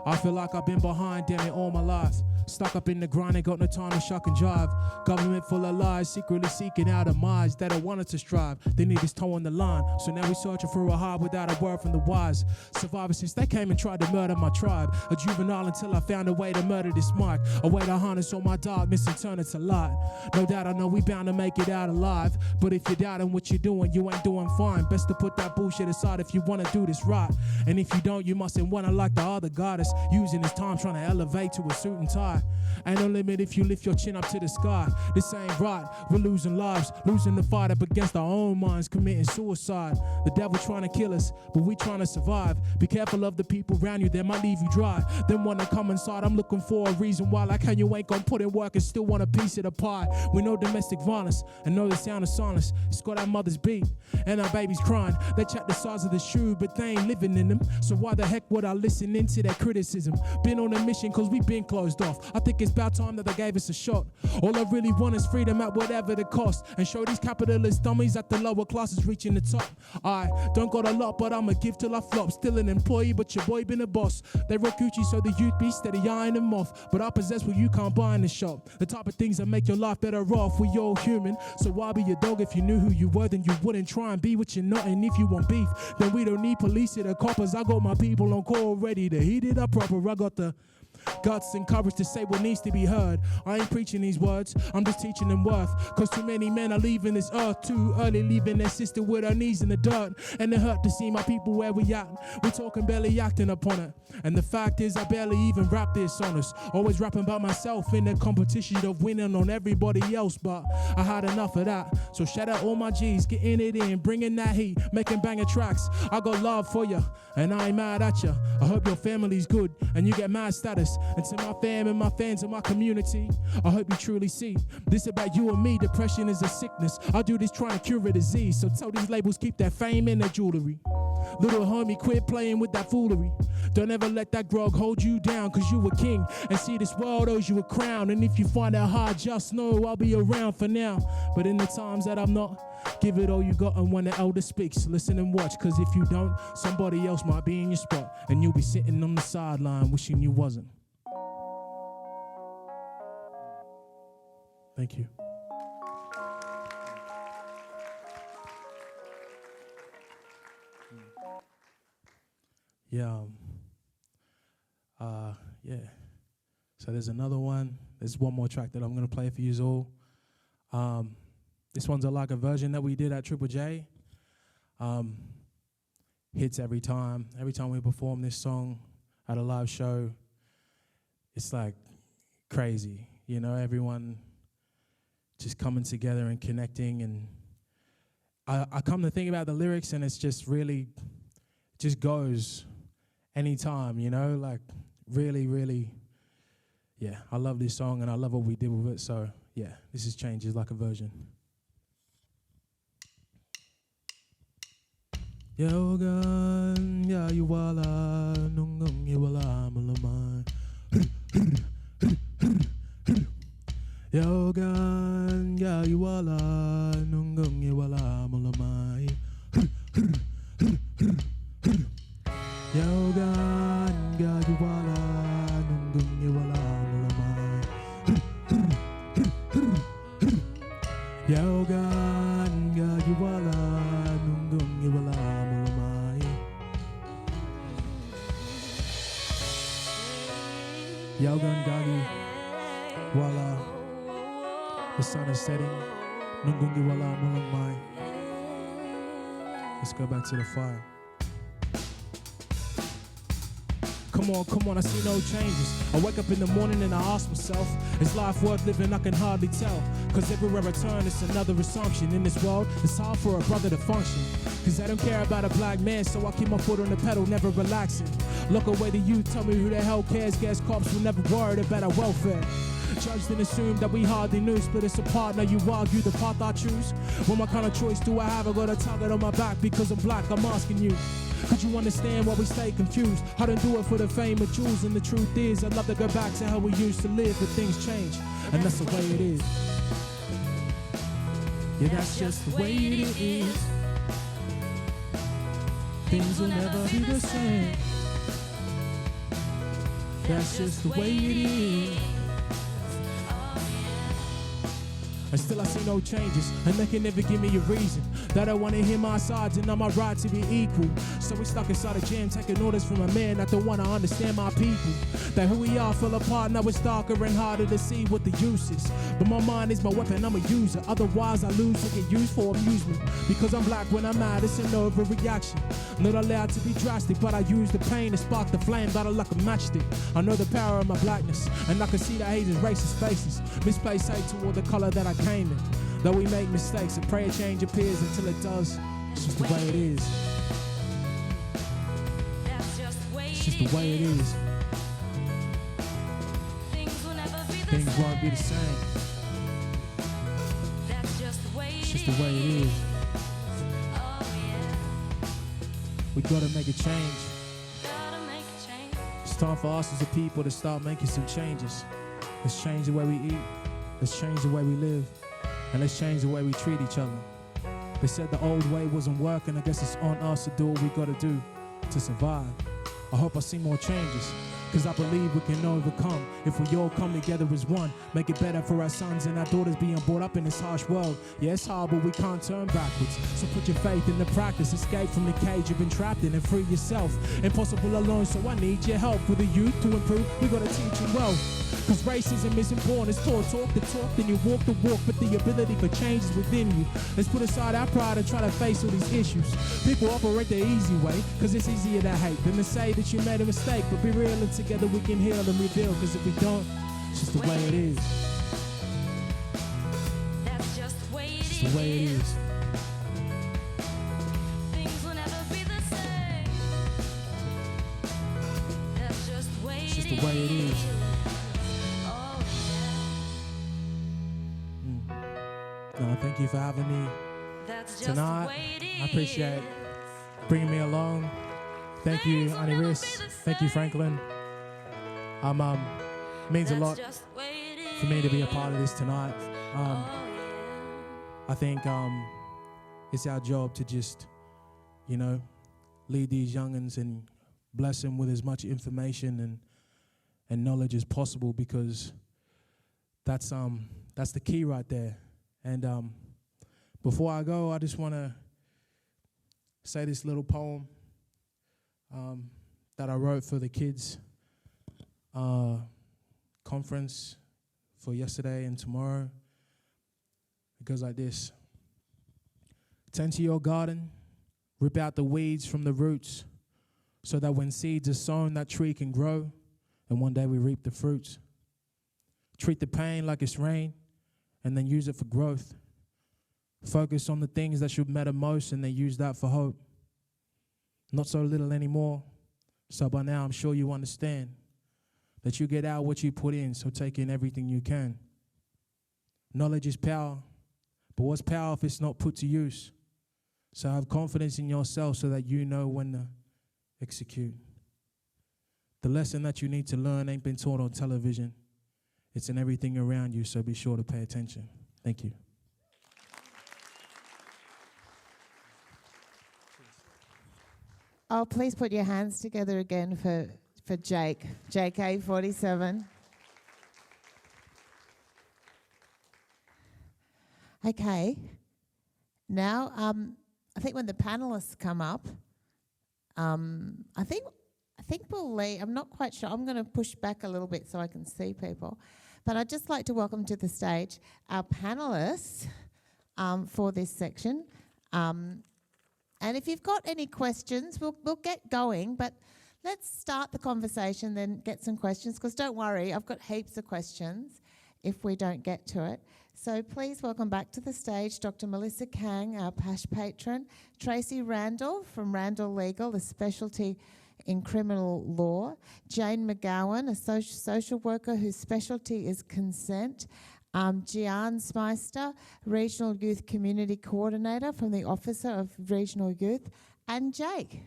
I feel like I've been behind, damn it, all my life. Stuck up in the grind, ain't got no time to shuck and jive. Government full of lies, secretly seeking out a minds that don't want us to strive. They need us toe on the line, so now we searching for a hive without a word from the wise. Survivors since they came and tried to murder my tribe. A juvenile until I found a way to murder this mic. A way to harness all my darkness and turn it to light. No doubt I know we bound to make it out alive, but if you're doubting what you're doing, you ain't doing fine. Best to put that bullshit aside if you want to do this right. And if you don't, you mustn't want to like the other goddess, using his time trying to elevate to a suit and tie. lie. Ain't no limit if you lift your chin up to the sky. This ain't right, we're losing lives, losing the fight up against our own minds, committing suicide. The devil trying to kill us, but we trying to survive. Be careful of the people around you, they might leave you dry. Then wanna come inside, I'm looking for a reason why. Like how you ain't gonna put in work and still want a piece of the pie. We know domestic violence, and know the sound of silence. It's got our mothers beat, and our babies crying. They check the size of the shoe, but they ain't living in them. So why the heck would I listen into their criticism? Been on a mission cause we been closed off. I think it's about time that they gave us a shot. All I really want is freedom at whatever the cost, and show these capitalist dummies that the lower classes reaching the top. I don't got a lot, but I'ma give till I flop. Still an employee, but your boy been a boss. They rock Gucci so the youth be steady eyeing them off, but I possess what you can't buy in the shop. The type of things that make your life better off. We all human, so why be a dog? If you knew who you were, then you wouldn't try and be what you're not. And if you want beef, then we don't need police or the coppers. I got my people on call ready to heat it up proper. I got the guts and courage to say what needs to be heard. I ain't preaching these words, I'm just teaching them worth. Cause too many men are leaving this earth too early, leaving their sister with her knees in the dirt. And it hurt to see my people where we at. We're talking barely acting upon it. And the fact is I barely even rap this on us. Always rapping about myself in the competition of winning on everybody else. But I had enough of that. So shout out all my G's, getting it in, bringing that heat, making banger tracks. I got love for you, and I ain't mad at you. I hope your family's good and you get mad status. And to my fam and my fans and my community, I hope you truly see this about you and me. Depression is a sickness. I do this trying to cure a disease. So tell these labels keep their fame and their jewelry. Little homie, quit playing with that foolery. Don't ever let that grog hold you down, cause you a king and see this world owes you a crown. And if you find it hard, just know I'll be around for now. But in the times that I'm not, give it all you got, and when the elder speaks, listen and watch. Cause if you don't, somebody else might be in your spot, and you'll be sitting on the sideline wishing you wasn't. Thank you. Yeah. So there's another one. There's one more track that I'm gonna play for you all. This one's like a version that we did at Triple J. Hits every time. Every time we perform this song at a live show, it's like crazy. You know, everyone just coming together and connecting. And I come to think about the lyrics, and it's just really, just goes anytime, you know, like really, really, yeah. I love this song, and I love what we did with it. So, yeah, this is Changes, like a version. Yogan, ya you wala, nungung you wala malamai. Yogan, ya you wala, nungung you wala malamai. Yogan, ya you wala, nungung you wala malamai. Yogan, ya you wala, nungung you wala malamai. Yogan, gagi wala. The sun is setting. Nungungi wala malamai. Let's go back to the fire. Come on, I see no changes. I wake up in the morning and I ask myself, is life worth living? I can hardly tell. Cause everywhere I turn, it's another assumption. In this world, it's hard for a brother to function. Cause I don't care about a black man, so I keep my foot on the pedal, never relaxing. Look away to you, tell me who the hell cares. Gas cops were never worried about our welfare. Judged and assumed that we hardly knew. Split us apart, now you argue the path I choose. Well, what kind of choice do I have? I got a target on my back because I'm black, I'm asking you. Could you understand why we stay confused? I don't do it for the fame of jewels, and the truth is I'd love to go back to how we used to live, but things change, and that's the way it is. Yeah, that's just the way it is. Things will never be the same. That's just the way it is. And still I see no changes, and they can never give me a reason. They don't want to hear my sides and I'm my right to be equal. So we stuck inside a gym taking orders from a man that don't want to understand my people. That who we are fell apart, now it's darker and harder to see what the use is. But my mind is my weapon, I'm a user. Otherwise I lose to get used for amusement. Because I'm black when I'm mad, it's an overreaction. Not allowed to be drastic, but I use the pain to spark the flame, battle like a matchstick. I know the power of my blackness, and I can see the haters' racist faces. Misplaced hate toward the color that I came in. Though we make mistakes, I pray a change appears until it does. It's just the way it is. It's just the way it is. Things won't be the same. It's just the way it is. We gotta make a change. It's time for us as a people to start making some changes. Let's change the way we eat. Let's change the way we live. And let's change the way we treat each other. They said the old way wasn't working. I guess it's on us to do what we gotta do to survive. I hope I see more changes, cause I believe we can overcome if we all come together as one. Make it better for our sons and our daughters being brought up in this harsh world. Yeah, it's hard, but we can't turn backwards. So put your faith into practice. Escape from the cage you've been trapped in and free yourself. Impossible alone, so I need your help. With the youth to improve, we gotta teach them well. Cause racism isn't born, it's taught. Talk the talk, then you walk the walk. But the ability for change is within you. Let's put aside our pride and try to face all these issues. People operate the easy way, cause it's easier to hate than to say that you made a mistake. But be real and together we can heal and rebuild. Cause if we don't, it's just the way it is. It's just the way it is. It's just the way it is. No, thank you for having me tonight. I appreciate bringing me along. Thank you, Annie Riss. Thank you, Franklin. Means a lot for me to be a part of this tonight. I think it's our job to just, lead these young'uns and bless them with as much information and knowledge as possible, because that's the key right there. And before I go, I just want to say this little poem that I wrote for the kids' conference for yesterday and tomorrow. It goes like this. Tend to your garden, rip out the weeds from the roots, so that when seeds are sown, that tree can grow, and one day we reap the fruits. Treat the pain like it's rain, and then use it for growth. Focus on the things that should matter most, and then use that for hope. Not so little anymore. So by now I'm sure you understand that you get out what you put in, so take in everything you can. Knowledge is power, but what's power if it's not put to use? So have confidence in yourself so that you know when to execute. The lesson that you need to learn ain't been taught on television. It's in everything around you, so be sure to pay attention. Thank you. Oh, please put your hands together again for Jake. Jake A47. Okay. Now, I think when the panelists come up, I think we'll leave. I'm not quite sure. I'm going to push back a little bit so I can see people. But I'd just like to welcome to the stage our panelists for this section. And if you've got any questions, we'll get going. But let's start the conversation, then get some questions. Because don't worry, I've got heaps of questions if we don't get to it. So please welcome back to the stage Dr. Melissa Kang, our PASH patron, Tracy Randall from Randall Legal, a specialty in criminal law, Jane McGowan, a social worker whose specialty is consent, Gian Smeister, Regional Youth Community Coordinator from the Office of Regional Youth, and Jake.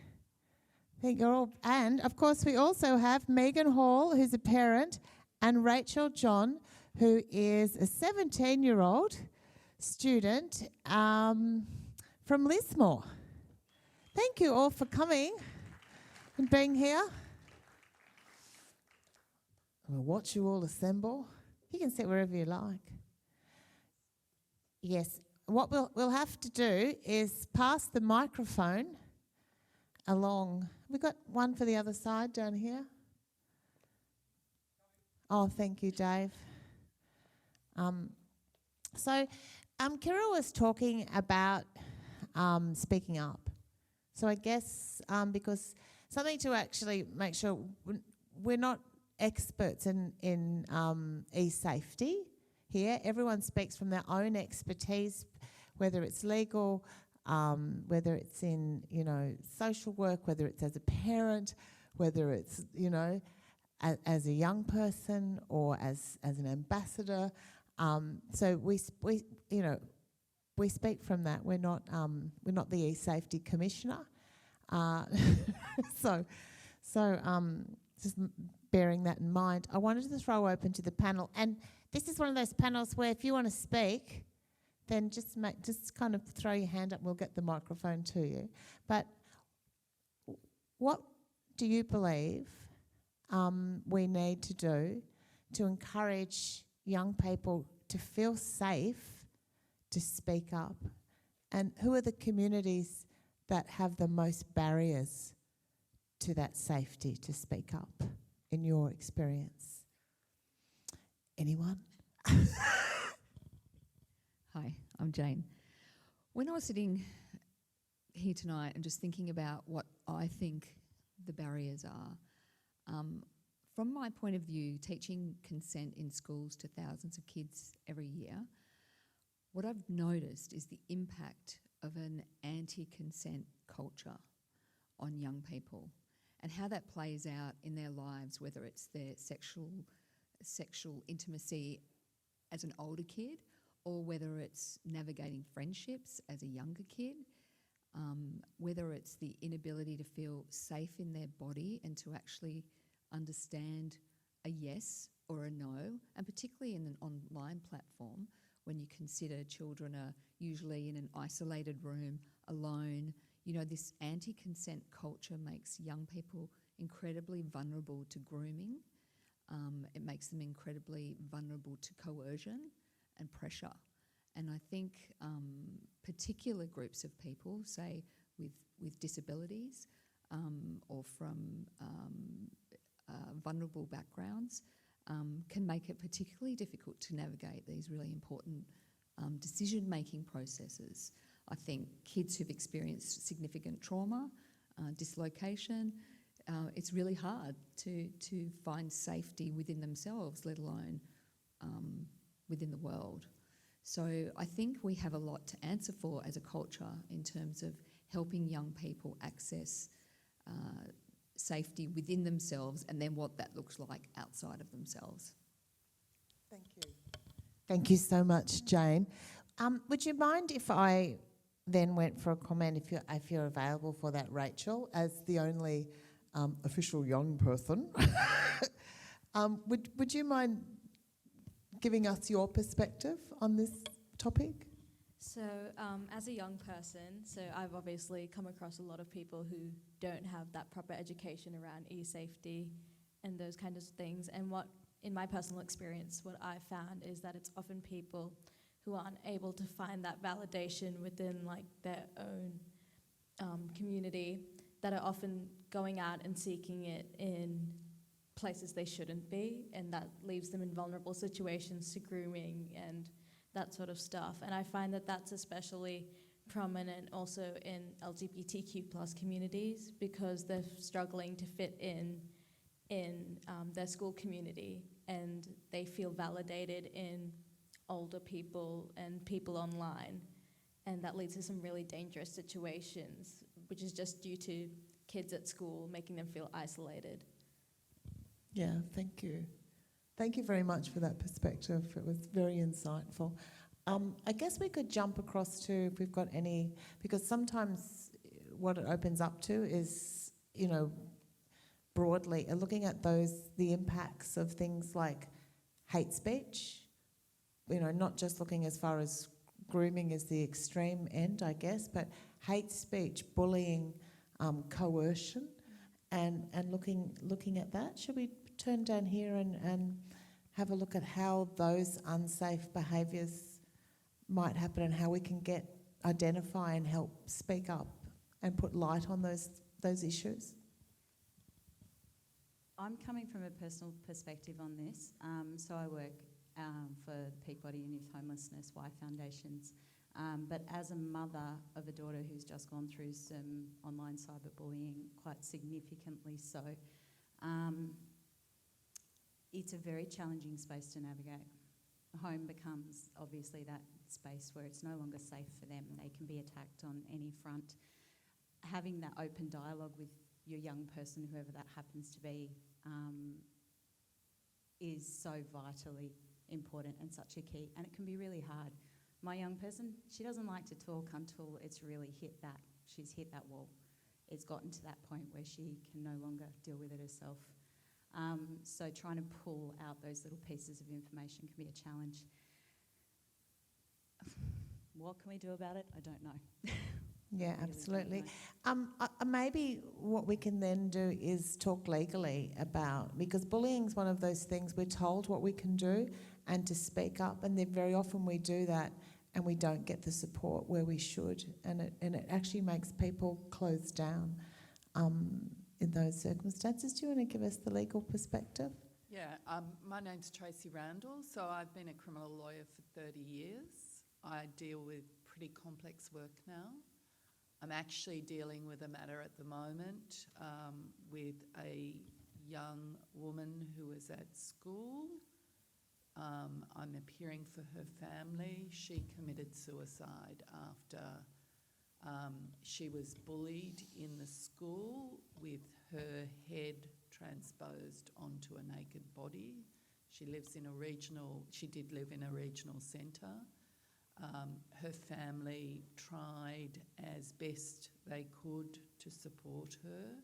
I think you're all, and of course we also have Megan Hall, who's a parent, and Rachel John, who is a 17-year-old student from Lismore. Thank you all for coming and being here. We'll watch you all assemble. You can sit wherever you like. Yes, what we'll have to do is pass the microphone along. We got one for the other side down here. Oh, thank you, Dave. So Kira was talking about speaking up. So I guess because something to actually make sure we're not experts in e-safety here. Everyone speaks from their own expertise, whether it's legal, whether it's in, social work, whether it's as a parent, whether it's, as a young person or as an ambassador. So we speak from that. We're not the e-safety commissioner. So just bearing that in mind, I wanted to throw open to the panel, and this is one of those panels where if you want to speak, then just kind of throw your hand up. We'll get the microphone to you. But what do you believe we need to do to encourage young people to feel safe to speak up? And who are the communities that have the most barriers to that safety to speak up, in your experience? Anyone? Hi, I'm Jane. When I was sitting here tonight and just thinking about what I think the barriers are, from my point of view, teaching consent in schools to thousands of kids every year, what I've noticed is the impact of an anti-consent culture on young people and how that plays out in their lives, whether it's their sexual intimacy as an older kid or whether it's navigating friendships as a younger kid, whether it's the inability to feel safe in their body and to actually understand a yes or a no, and particularly in an online platform when you consider children are usually in an isolated room, alone. This anti-consent culture makes young people incredibly vulnerable to grooming. It makes them incredibly vulnerable to coercion and pressure. And I think particular groups of people, say with disabilities or from vulnerable backgrounds, can make it particularly difficult to navigate these really important decision-making processes. I think kids who've experienced significant trauma, dislocation, it's really hard to find safety within themselves, let alone within the world. So I think we have a lot to answer for as a culture in terms of helping young people access safety within themselves and then what that looks like outside of themselves. Thank you. Thank you so much, Jane. Would you mind if I then went for a comment, if you're available for that, Rachel, as the only official young person? Would you mind giving us your perspective on this topic? So as a young person, I've obviously come across a lot of people who don't have that proper education around e-safety and those kinds of things. And what, in my personal experience, what I found is that it's often people who aren't able to find that validation within their own community that are often going out and seeking it in places they shouldn't be, and that leaves them in vulnerable situations to grooming and that sort of stuff. And I find that that's especially prominent also in LGBTQ plus communities because they're struggling to fit in their school community, and they feel validated in older people and people online, and that leads to some really dangerous situations, which is just due to kids at school making them feel isolated. Yeah, thank you. Thank you very much for that perspective. It was very insightful. I guess we could jump across to, if we've got any, because sometimes what it opens up to is, broadly, looking at the impacts of things like hate speech, not just looking as far as grooming as the extreme end, I guess, but hate speech, bullying, coercion, and looking at that. Should we turn down here and have a look at how those unsafe behaviours might happen and how we can identify and help speak up and put light on those issues? I'm coming from a personal perspective on this. So I work for the Peabody and Youth Homelessness Y Foundations. But as a mother of a daughter who's just gone through some online cyberbullying, quite significantly so, it's a very challenging space to navigate. Home becomes obviously that space where it's no longer safe for them. They can be attacked on any front. Having that open dialogue with your young person, whoever that happens to be, is so vitally important and such a key. And it can be really hard. My young person, she doesn't like to talk until it's really she's hit that wall. It's gotten to that point where she can no longer deal with it herself. So trying to pull out those little pieces of information can be a challenge. What can we do about it? I don't know. Yeah, Really absolutely. don't know. Maybe what we can then do is talk legally about, because bullying is one of those things we're told what we can do and to speak up, and then very often we do that and we don't get the support where we should, and it actually makes people close down in those circumstances. Do you want to give us the legal perspective? Yeah, my name's Tracy Randall, so I've been a criminal lawyer for 30 years. I deal with pretty complex work now. I'm actually dealing with a matter at the moment with a young woman who is at school. I'm appearing for her family. She committed suicide after she was bullied in the school with her head transposed onto a naked body. She did live in a regional centre. Her family tried as best they could to support her,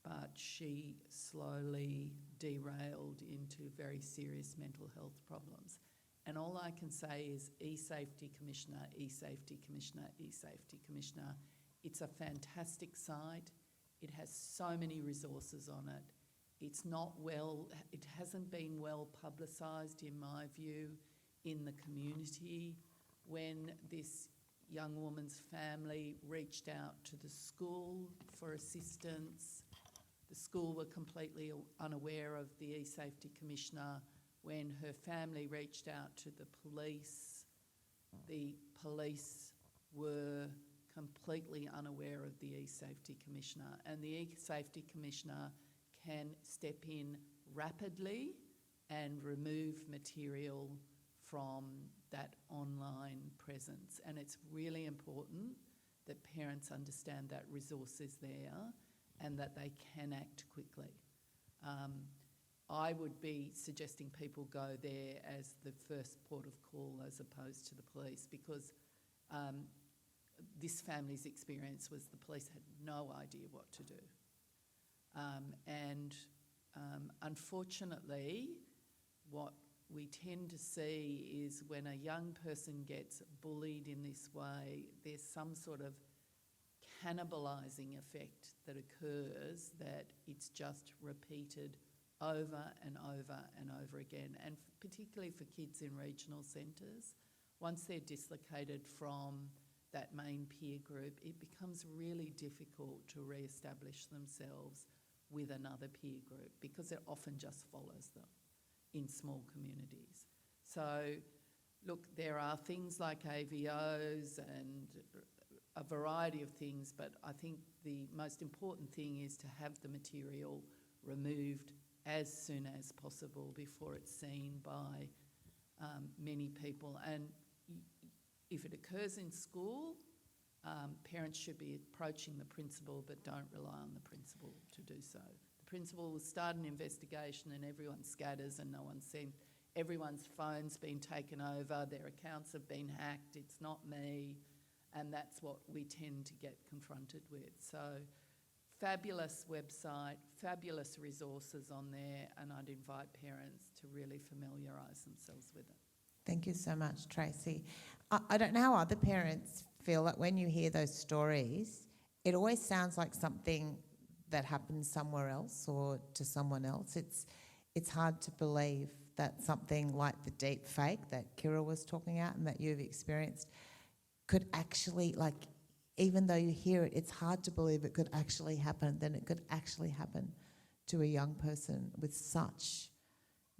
but she slowly derailed into very serious mental health problems. And all I can say is eSafety Commissioner, eSafety Commissioner, eSafety Commissioner. It's a fantastic site. It has so many resources on it. It hasn't been well publicised, in my view, in the community. When this young woman's family reached out to the school for assistance, the school were completely unaware of the eSafety Commissioner. When her family reached out to the police were completely unaware of the eSafety Commissioner. And the eSafety Commissioner can step in rapidly and remove material from that online presence. And it's really important that parents understand that resource is there and that they can act quickly. I would be suggesting people go there as the first port of call as opposed to the police, because this family's experience was the police had no idea what to do. Unfortunately, what we tend to see is when a young person gets bullied in this way, there's some sort of cannibalising effect that occurs, that it's just repeated over and over and over again. And particularly for kids in regional centres, once they're dislocated from that main peer group, it becomes really difficult to re-establish themselves with another peer group, because it often just follows them in small communities. So, look, there are things like AVOs and a variety of things, but I think the most important thing is to have the material removed as soon as possible before it's seen by many people. And if it occurs in school, parents should be approaching the principal, but don't rely on the principal to do so. The principal will start an investigation and everyone scatters and no one's seen. Everyone's phone's been taken over, their accounts have been hacked, it's not me, and that's what we tend to get confronted with. So, fabulous website, fabulous resources on there, and I'd invite parents to really familiarise themselves with it. Thank you so much, Tracy. I don't know how other parents feel that when you hear those stories, it always sounds like something that happens somewhere else or to someone else. It's hard to believe that something like the deep fake that Kira was talking about and that you've experienced could actually, like, even though you hear it, it's hard to believe it could actually happen, then it could actually happen to a young person with such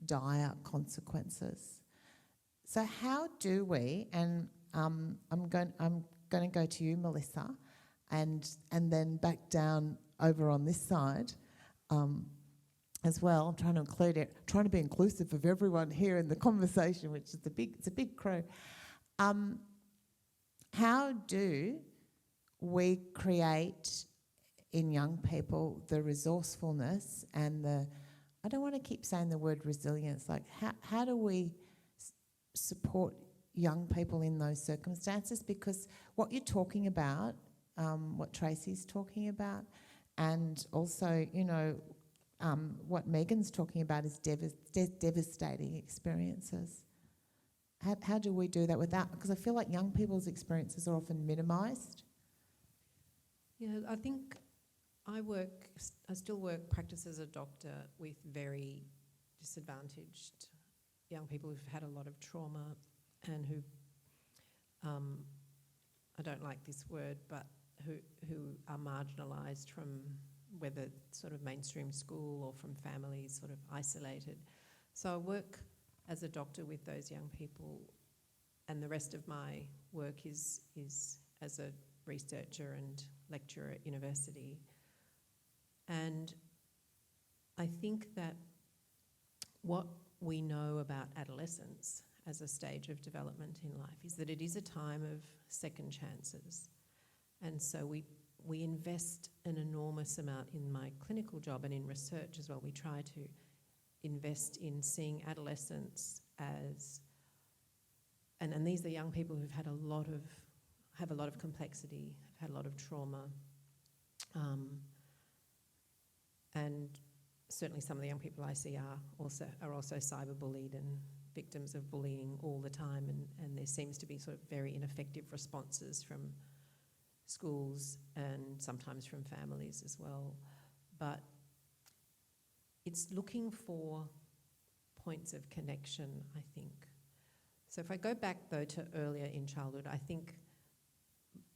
dire consequences. So how do we, and I'm going to go to you, Melissa, and then back down over on this side as well. I'm trying to include it, trying to be inclusive of everyone here in the conversation, which is it's a big crew. How do we create in young people the resourcefulness and the, I don't want to keep saying the word resilience, like how do we support young people in those circumstances? Because what you're talking about, what Tracy's talking about, and also, you know, what Megan's talking about is devastating experiences. How do we do that without, because I feel like young people's experiences are often minimised. Yeah, I think I still practice as a doctor with very disadvantaged young people who've had a lot of trauma and who, I don't like this word, but who are marginalised from whether sort of mainstream school or from families sort of isolated. So I work as a doctor with those young people, and the rest of my work is as a researcher and lecturer at university. And I think that what we know about adolescence as a stage of development in life is that it is a time of second chances. And so we invest an enormous amount in my clinical job and in research as well. We try to invest in seeing adolescents as, and these are young people who've had have a lot of complexity, have had a lot of trauma, and certainly some of the young people I see are also cyberbullied and victims of bullying all the time, and there seems to be sort of very ineffective responses from schools and sometimes from families as well. But it's looking for points of connection, I think. So if I go back, though, to earlier in childhood, I think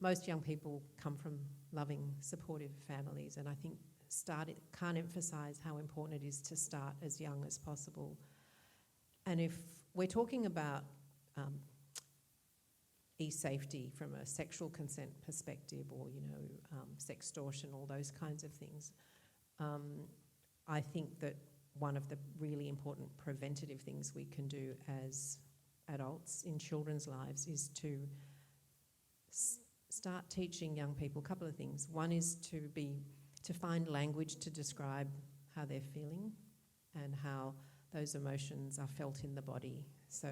most young people come from loving, supportive families, and I think can't emphasise how important it is to start as young as possible. And if we're talking about e-safety from a sexual consent perspective, or, you know, sextortion, all those kinds of things, I think that one of the really important preventative things we can do as adults in children's lives is to start teaching young people a couple of things. One is to find language to describe how they're feeling and how those emotions are felt in the body. So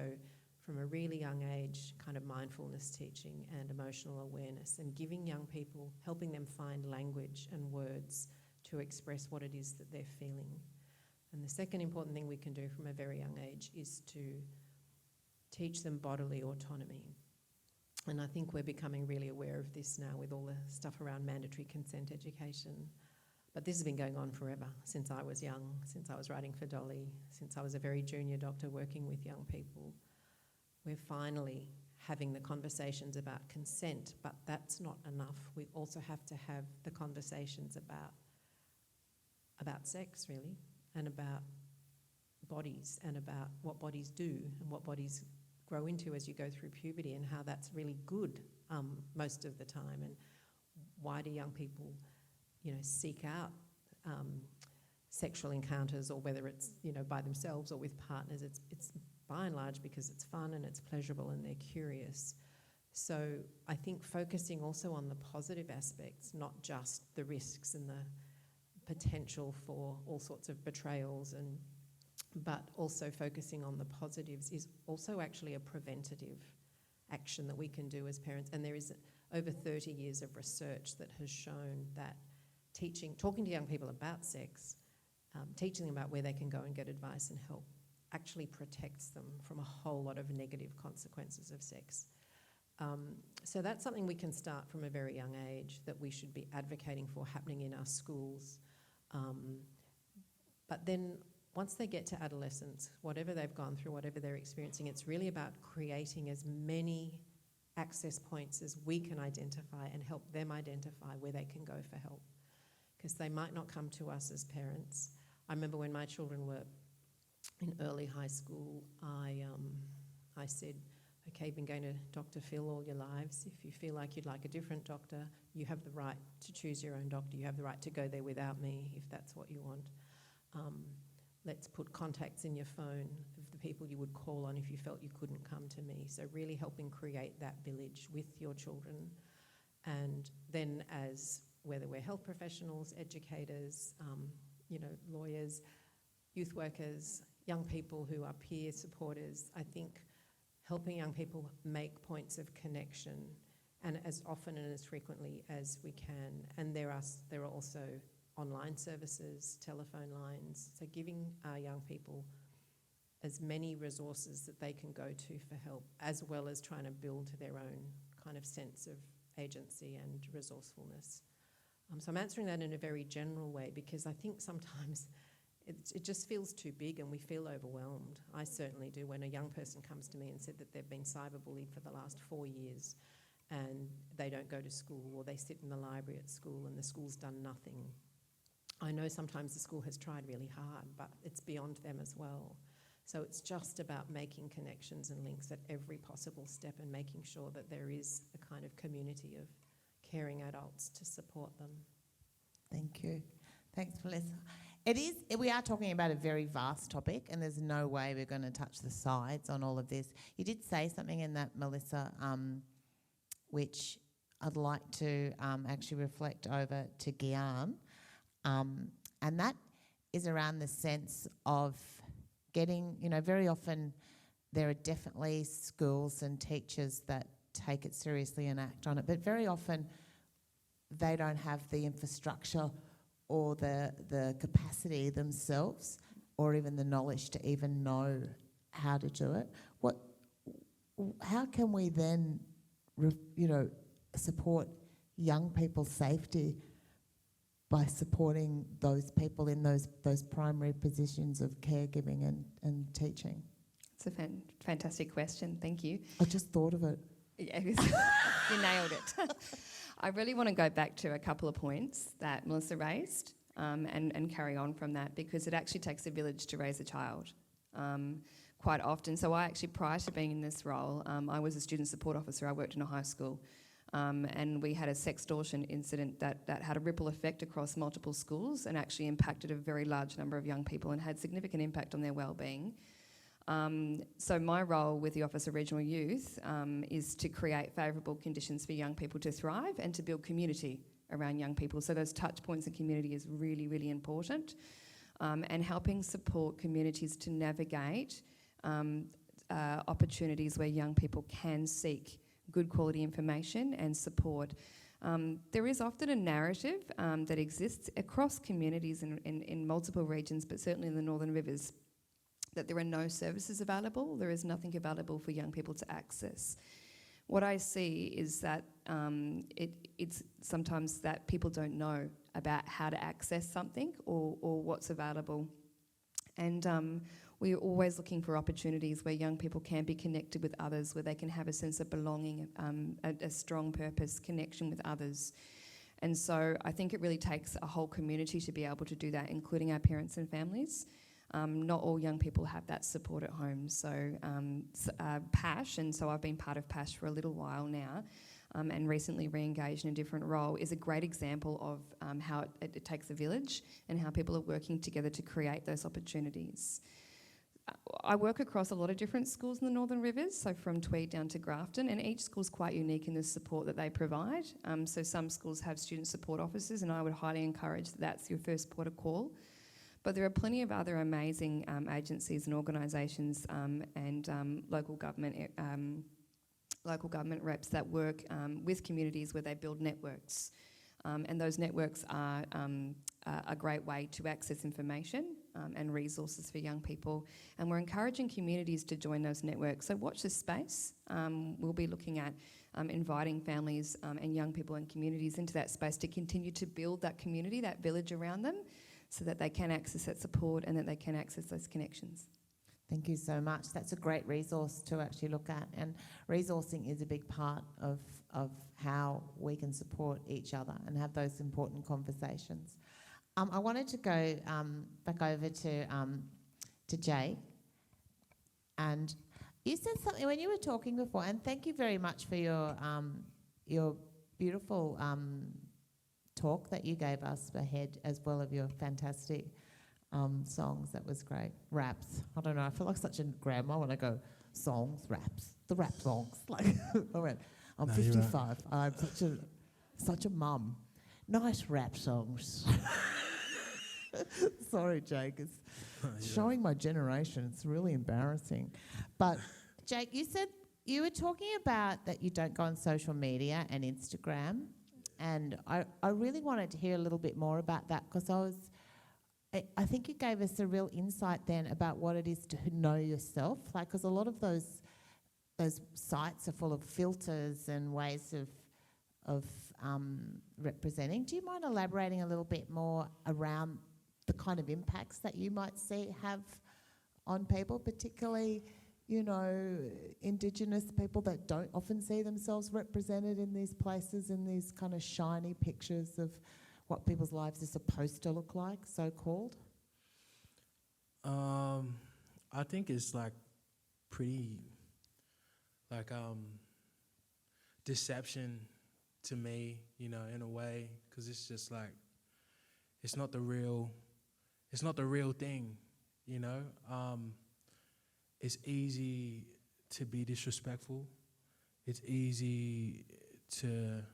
from a really young age, kind of mindfulness teaching and emotional awareness, and giving young people, helping them find language and words to express what it is that they're feeling. And the second important thing we can do from a very young age is to teach them bodily autonomy. And I think we're becoming really aware of this now with all the stuff around mandatory consent education. But this has been going on forever, since I was young, since I was writing for Dolly, since I was a very junior doctor working with young people. We're finally having the conversations about consent, but that's not enough. We also have to have the conversations about sex, really, and about bodies, and about what bodies do and what bodies grow into as you go through puberty, and how that's really good most of the time. And why do young people, you know, seek out sexual encounters, or whether it's, you know, by themselves or with partners? It's by and large because it's fun and it's pleasurable and they're curious. So I think focusing also on the positive aspects, not just the risks and the potential for all sorts of betrayals, but also focusing on the positives is also actually a preventative action that we can do as parents. And there is over 30 years of research that has shown that talking to young people about sex, teaching them about where they can go and get advice and help, actually protects them from a whole lot of negative consequences of sex. So that's something we can start from a very young age, that we should be advocating for happening in our schools. But then once they get to adolescence, whatever they've gone through, whatever they're experiencing, it's really about creating as many access points as we can identify and help them identify where they can go for help. Because they might not come to us as parents. I remember when my children were in early high school, I said, okay, you've been going to Dr. Phil all your lives. If you feel like you'd like a different doctor, you have the right to choose your own doctor. You have the right to go there without me if that's what you want. Let's put contacts in your phone of the people you would call on if you felt you couldn't come to me. So really helping create that village with your children. And then as whether we're health professionals, educators, lawyers, youth workers, young people who are peer supporters, I think helping young people make points of connection and as often and as frequently as we can. And there are also online services, telephone lines, so giving our young people as many resources that they can go to for help, as well as trying to build their own kind of sense of agency and resourcefulness. So I'm answering that in a very general way because I think sometimes it just feels too big and we feel overwhelmed. I certainly do. When a young person comes to me and said that they've been cyberbullied for the last 4 years and they don't go to school or they sit in the library at school and the school's done nothing, I know sometimes the school has tried really hard, but it's beyond them as well. So it's just about making connections and links at every possible step and making sure that there is a kind of community of caring adults to support them. Thank you. Thanks, Melissa. We are talking about a very vast topic and there's no way we're going to touch the sides on all of this. You did say something in that, Melissa, which I'd like to actually reflect over to Guian. And that is around the sense of getting, very often there are definitely schools and teachers that take it seriously and act on it, but very often they don't have the infrastructure or the capacity themselves or even the knowledge to even know how to do it. How can we then, support young people's safety by supporting those people in those primary positions of caregiving and teaching? It's a fantastic question. Thank you. I just thought of it. Yeah, you nailed it. I really want to go back to a couple of points that Melissa raised and carry on from that because it actually takes a village to raise a child quite often. So I actually, prior to being in this role, I was a student support officer. I worked in a high school. And we had a sextortion incident that had a ripple effect across multiple schools and actually impacted a very large number of young people and had significant impact on their well-being. So my role with the Office of Regional Youth is to create favourable conditions for young people to thrive and to build community around young people. So those touch points in community is really, really important. And helping support communities to navigate opportunities where young people can seek good quality information and support. There is often a narrative that exists across communities in multiple regions, but certainly in the Northern Rivers, that there are no services available. There is nothing available for young people to access. What I see is that it's sometimes that people don't know about how to access something or what's available. And we're always looking for opportunities where young people can be connected with others, where they can have a sense of belonging, a strong purpose, connection with others. And so I think it really takes a whole community to be able to do that, including our parents and families. Not all young people have that support at home. So PASH, and so I've been part of PASH for a little while now, and recently re-engaged in a different role, is a great example of how it takes a village and how people are working together to create those opportunities. I work across a lot of different schools in the Northern Rivers, so from Tweed down to Grafton, and each school's quite unique in the support that they provide. So some schools have student support officers, and I would highly encourage that that's your first port of call. But there are plenty of other amazing agencies and organisations and local government reps that work with communities where they build networks. And those networks are a great way to access information and resources for young people. And we're encouraging communities to join those networks. So watch this space. We'll be looking at inviting families and young people and communities into that space to continue to build that community, that village around them, so that they can access that support and that they can access those connections. Thank you so much. That's a great resource to actually look at, and resourcing is a big part of how we can support each other and have those important conversations. I wanted to go back over to Jake, and you said something when you were talking before, and thank you very much for your beautiful talk that you gave us ahead, as well as your fantastic songs. That was great. Raps. I don't know. I feel like such a grandma when I go songs, raps, the rap songs. Like I went, I'm 55. I'm such a mum. Nice rap songs. Sorry, Jake. It's showing my generation. It's really embarrassing. But Jake, you said you were talking about that you don't go on social media and Instagram, and I really wanted to hear a little bit more about that, because I think you gave us a real insight then about what it is to know yourself, like, because a lot of those sites are full of filters and ways of representing. Do you mind elaborating a little bit more around the kind of impacts that you might have on people, particularly, you know, Indigenous people that don't often see themselves represented in these places, in these kind of shiny pictures of what people's lives are supposed to look like, so-called? I think it's like pretty like deception to me, you know, in a way, because it's just like it's not the real thing, you know. It's easy to be disrespectful. It's easy to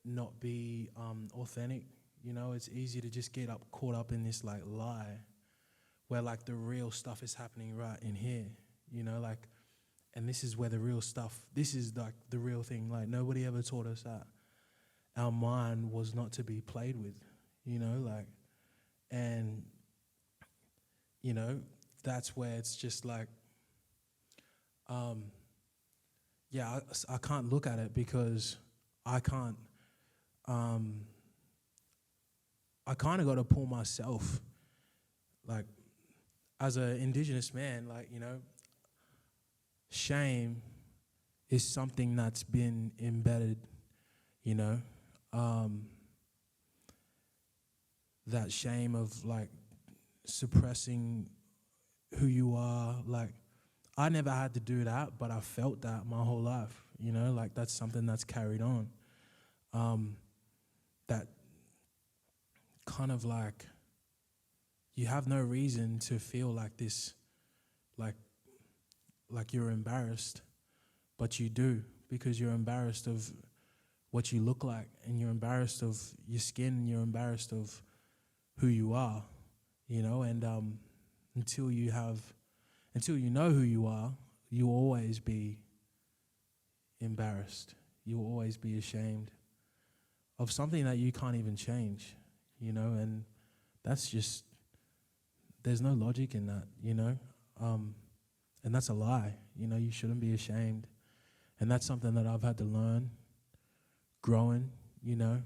not be authentic, you know. It's easy to just get caught up in this like lie where like the real stuff is happening right in here, you know, like, and this is where the real stuff, this is like the real thing. Like, nobody ever taught us that our mind was not to be played with, you know, like, and, you know, that's where it's just like, yeah, I can't look at it because I can't, I kind of got to pull myself, like, as an Indigenous man, like, you know, shame is something that's been embedded, you know, that shame of, like, suppressing who you are. Like, I never had to do that, but I felt that my whole life, you know, like, that's something that's carried on. That kind of like, you have no reason to feel like this, like you're embarrassed, but you do, because you're embarrassed of what you look like, and you're embarrassed of your skin, and you're embarrassed of who you are, you know. And until you know who you are, you'll always be embarrassed. You'll always be ashamed of something that you can't even change, you know. And that's just, there's no logic in that, you know. And that's a lie, you know. You shouldn't be ashamed. And that's something that I've had to learn growing, you know,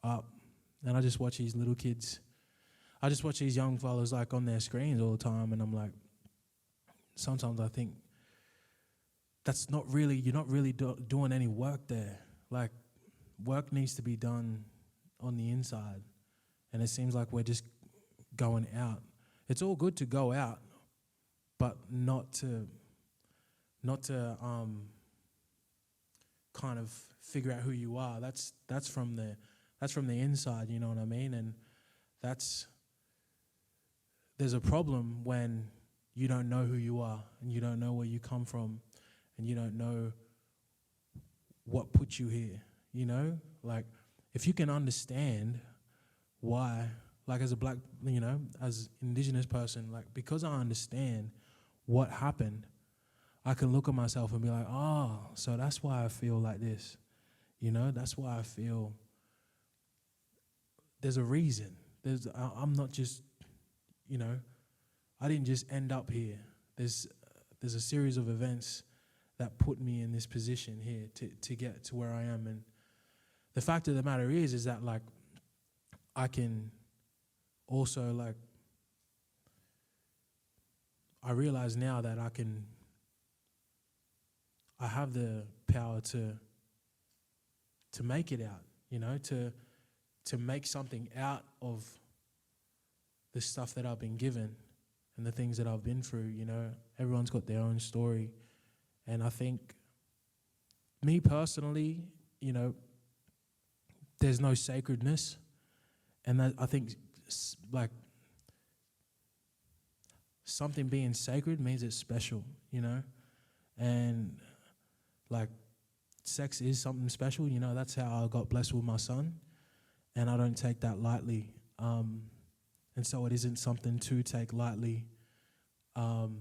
up. And I just watch these little kids, I just watch these young fellas like on their screens all the time, and I'm like, sometimes I think that's not really, you're not really doing any work there. Like, work needs to be done on the inside, and it seems like we're just going out. It's all good to go out, but not to kind of figure out who you are. That's from the inside, you know what I mean? And there's a problem when you don't know who you are, and you don't know where you come from, and you don't know what put you here, you know? Like, if you can understand why, like, as a black, you know, as Indigenous person, like, because I understand what happened, I can look at myself and be like, oh, so that's why I feel like this, you know? That's why I feel, there's a reason. I'm not just, you know, I didn't just end up here. There's a series of events that put me in this position here to get to where I am. And the fact of the matter is that, like, I can also, like, I realize now that I have the power to make it out, you know, to make something out of the stuff that I've been given and the things that I've been through, you know. Everyone's got their own story. And I think, me personally, you know, there's no sacredness. And that, I think, like, something being sacred means it's special, you know. And, like, sex is something special, you know. That's how I got blessed with my son. And I don't take that lightly. And so it isn't something to take lightly. And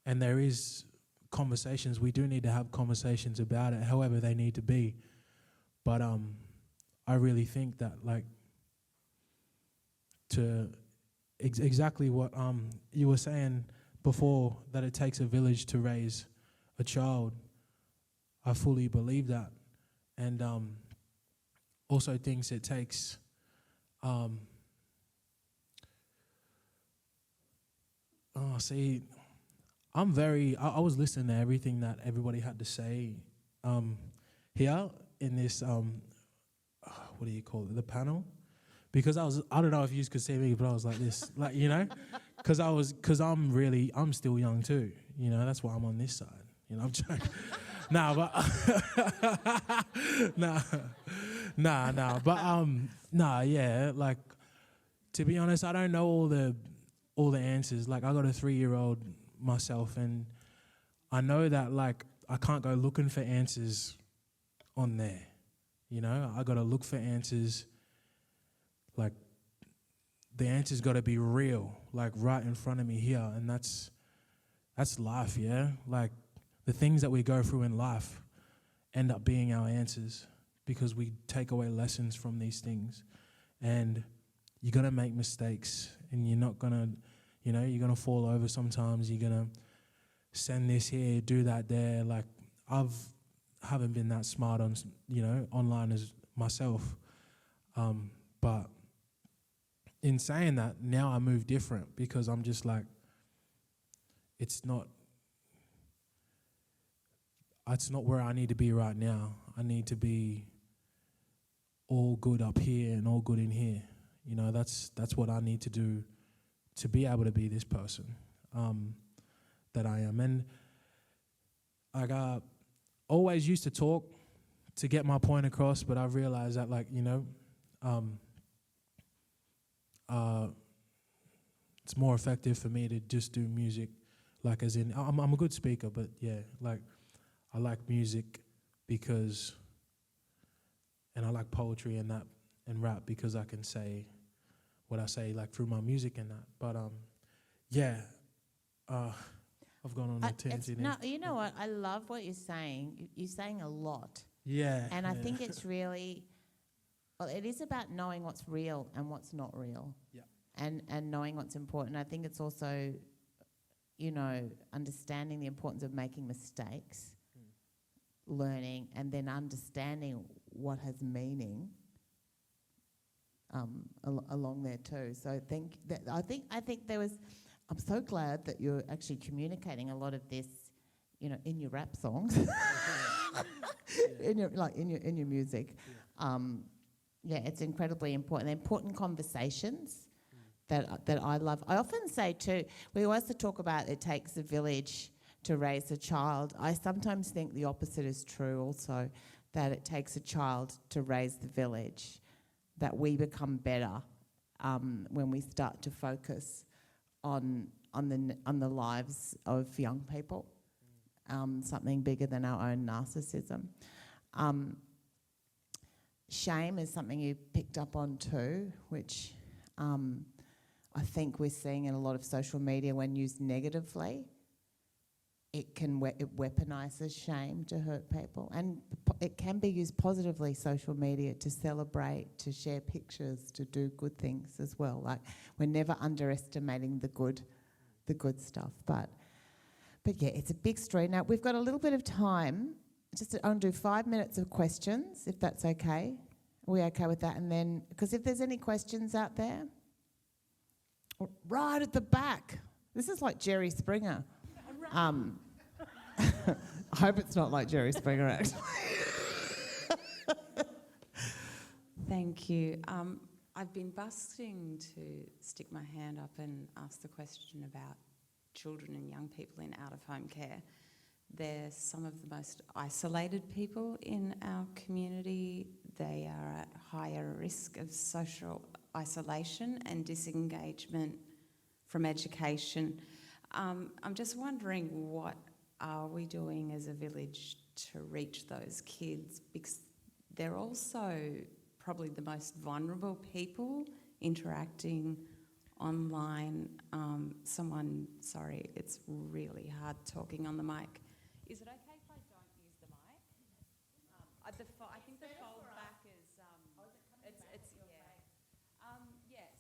there is conversations. We do need to have conversations about it, however they need to be. But I really think that, like, exactly what you were saying before, that it takes a village to raise a child. I fully believe that. And also thinks it takes I was listening to everything that everybody had to say here in this what do you call it, the panel, because I don't know if you could see me, but I was like this, like, you know, because I'm still young too, you know. That's why I'm on this side, you know. I'm joking. Yeah, like, to be honest, I don't know all the answers. Like, I got a 3-year-old myself, and I know that, like, I can't go looking for answers on there, you know. I got to look for answers, like, the answer's got to be real, like, right in front of me here. And that's life, yeah. Like, the things that we go through in life end up being our answers, because we take away lessons from these things. And you're going to make mistakes, and you're not going to, you know, you're going to fall over sometimes. You're going to send this here, do that there. Like, haven't been that smart on, you know, online as myself. But in saying that, now I move different, because I'm just like, it's not where I need to be right now. I need to be all good up here and all good in here. You know, that's what I need to do to be able to be this person that I am. And I always used to talk to get my point across, but I've realized that, like, you know, it's more effective for me to just do music. Like, as in, I'm a good speaker, but yeah, like, I like music because, and I like poetry and that, and rap, because I can say what I say, like, through my music and that. But yeah, I've gone on a tangent. No, you know what? I love what you're saying. You're saying a lot. Yeah. And I think it's really, well, it is about knowing what's real and what's not real. Yeah. And knowing what's important. I think it's also, you know, understanding the importance of making mistakes, learning, and then understanding what has meaning along there too. So I think there was. I'm so glad that you're actually communicating a lot of this, you know, in your rap songs, in your music. Yeah, it's incredibly important. They're important conversations that I love. I often say too, we always talk about it takes a village to raise a child. I sometimes think the opposite is true also, that it takes a child to raise the village, that we become better when we start to focus on the lives of young people, something bigger than our own narcissism. Shame is something you picked up on too, which I think we're seeing in a lot of social media when used negatively. It weaponizes shame to hurt people, and it can be used positively, social media, to celebrate, to share pictures, to do good things as well. Like, we're never underestimating the good stuff. But yeah, it's a big story. Now, we've got a little bit of time. I want to do 5 minutes of questions, if that's okay. Are we okay with that? And then, because if there's any questions out there, right at the back. This is like Jerry Springer. I hope it's not like Jerry Springer, actually. Thank you. I've been busting to stick my hand up and ask the question about children and young people in out-of-home care. They're some of the most isolated people in our community. They are at higher risk of social isolation and disengagement from education. I'm just wondering, what are we doing as a village to reach those kids? Because they're also probably the most vulnerable people interacting online. Sorry, it's really hard talking on the mic. Is it okay if I don't use the mic? I think the fold back is,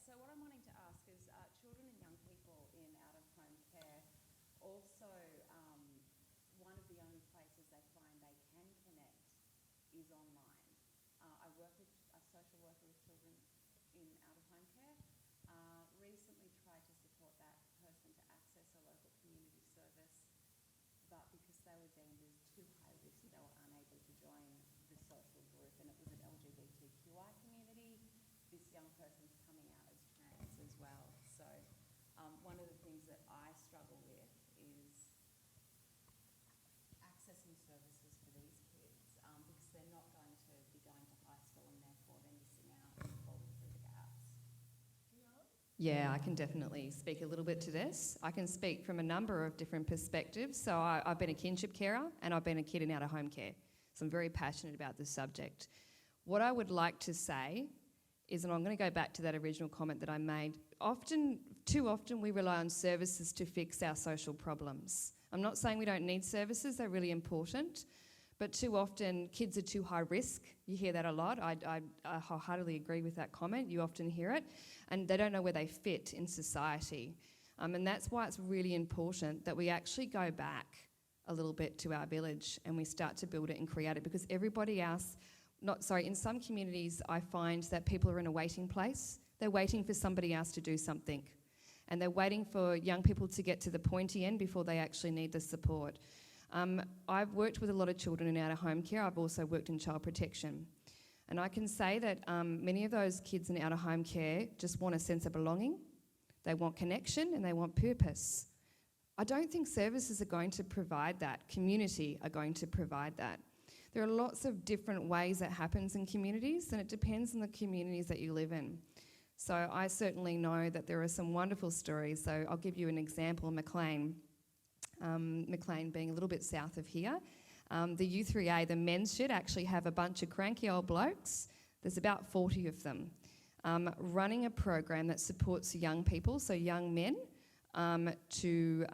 so what I'm wanting to ask is children and young people in out-of-home care also, one of the only places they find they can connect is online. I work with a social worker with children in out-of-home care. Recently tried to support that person to access a local community service, but because they were deemed as too high risk, they were unable to join the social group, and it was an LGBTQI community. This young person's coming out as trans as well. So one of the things that I struggle with is accessing services for these kids, because they're not going to be going to high school and therefore they're missing out and falling through the gaps. Yeah, I can definitely speak a little bit to this. I can speak from a number of different perspectives. So I've been a kinship carer and I've been a kid in out-of-home care. So I'm very passionate about this subject. What I would like to say is, and I'm going to go back to that original comment that I made, too often we rely on services to fix our social problems. I'm not saying we don't need services, they're really important, but too often kids are too high risk. You hear that a lot. I wholeheartedly agree with that comment. You often hear it, and they don't know where they fit in society. And that's why it's really important that we actually go back a little bit to our village and we start to build it and create it, because everybody else, in some communities I find that people are in a waiting place. They're waiting for somebody else to do something. And they're waiting for young people to get to the pointy end before they actually need the support. I've worked with a lot of children in out-of-home care. I've also worked in child protection. And I can say that many of those kids in out-of-home care just want a sense of belonging. They want connection and they want purpose. I don't think services are going to provide that. Community are going to provide that. There are lots of different ways that happens in communities, and it depends on the communities that you live in. So I certainly know that there are some wonderful stories. So I'll give you an example, Maclean. Maclean being a little bit south of here. The U3A, the men's shed, actually have a bunch of cranky old blokes. There's about 40 of them, running a program that supports young people, so young men, to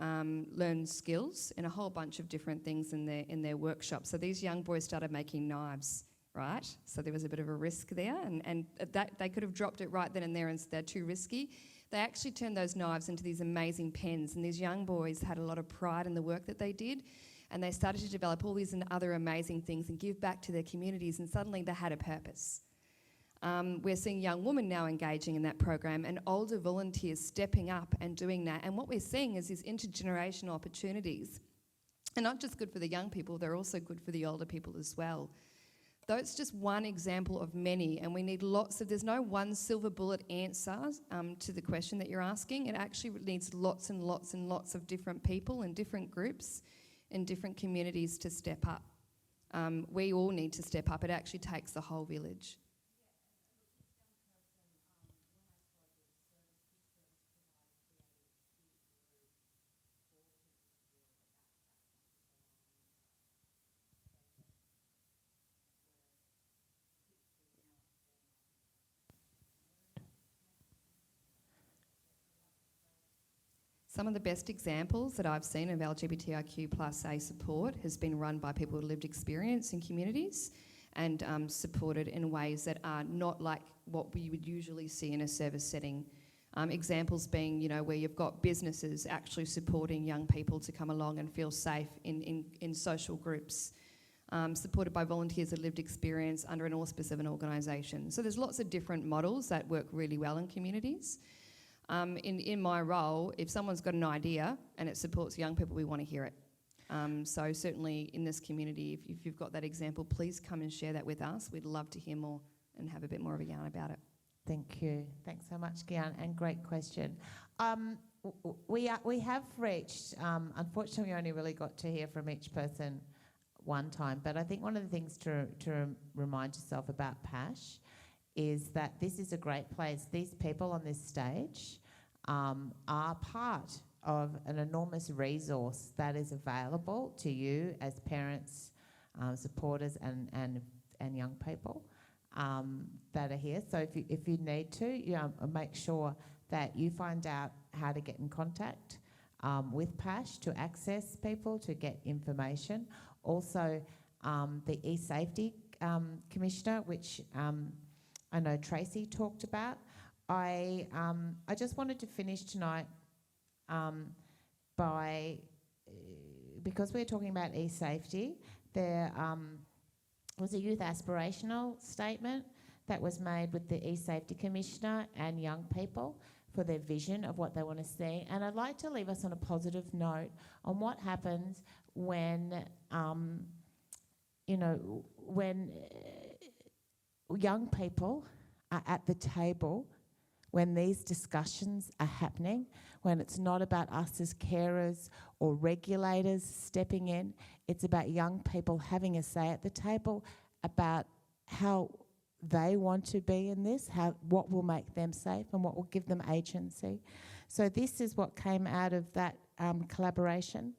learn skills in a whole bunch of different things in their workshops. So these young boys started making knives, right? So there was a bit of a risk there, and that they could have dropped it right then and there, and they're too risky. They actually turned those knives into these amazing pens, and these young boys had a lot of pride in the work that they did, and they started to develop all these other amazing things and give back to their communities, and suddenly they had a purpose. We're seeing young women now engaging in that program and older volunteers stepping up and doing that. And what we're seeing is these intergenerational opportunities. And not just good for the young people, they're also good for the older people as well. That's just one example of many, and we need there's no one silver bullet answer to the question that you're asking. It actually needs lots and lots and lots of different people and different groups in different communities to step up. We all need to step up. It actually takes the whole village. Some of the best examples that I've seen of LGBTIQ+A support has been run by people with lived experience in communities and supported in ways that are not like what we would usually see in a service setting. Examples being, where you've got businesses actually supporting young people to come along and feel safe in social groups, supported by volunteers with lived experience under an auspice of an organisation. So there's lots of different models that work really well in communities. In my role, if someone's got an idea and it supports young people, we want to hear it. So certainly in this community, if you've got that example, please come and share that with us. We'd love to hear more and have a bit more of a yarn about it. Thank you. Thanks so much, Gian, and great question. We have reached, unfortunately, we only really got to hear from each person one time, but I think one of the things to remind yourself about PASH is that this is a great place. These people on this stage are part of an enormous resource that is available to you as parents, supporters, and young people that are here. So if you need to, make sure that you find out how to get in contact with PASH to access people, to get information. Also, the e-safety commissioner, which I know Tracy talked about. I just wanted to finish tonight by, because we're talking about e-safety, there was a youth aspirational statement that was made with the e-safety commissioner and young people for their vision of what they want to see. And I'd like to leave us on a positive note on what happens when, when young people are at the table, when these discussions are happening, when it's not about us as carers or regulators stepping in, it's about young people having a say at the table about how they want to be in this, what will make them safe and what will give them agency. So this is what came out of that collaboration.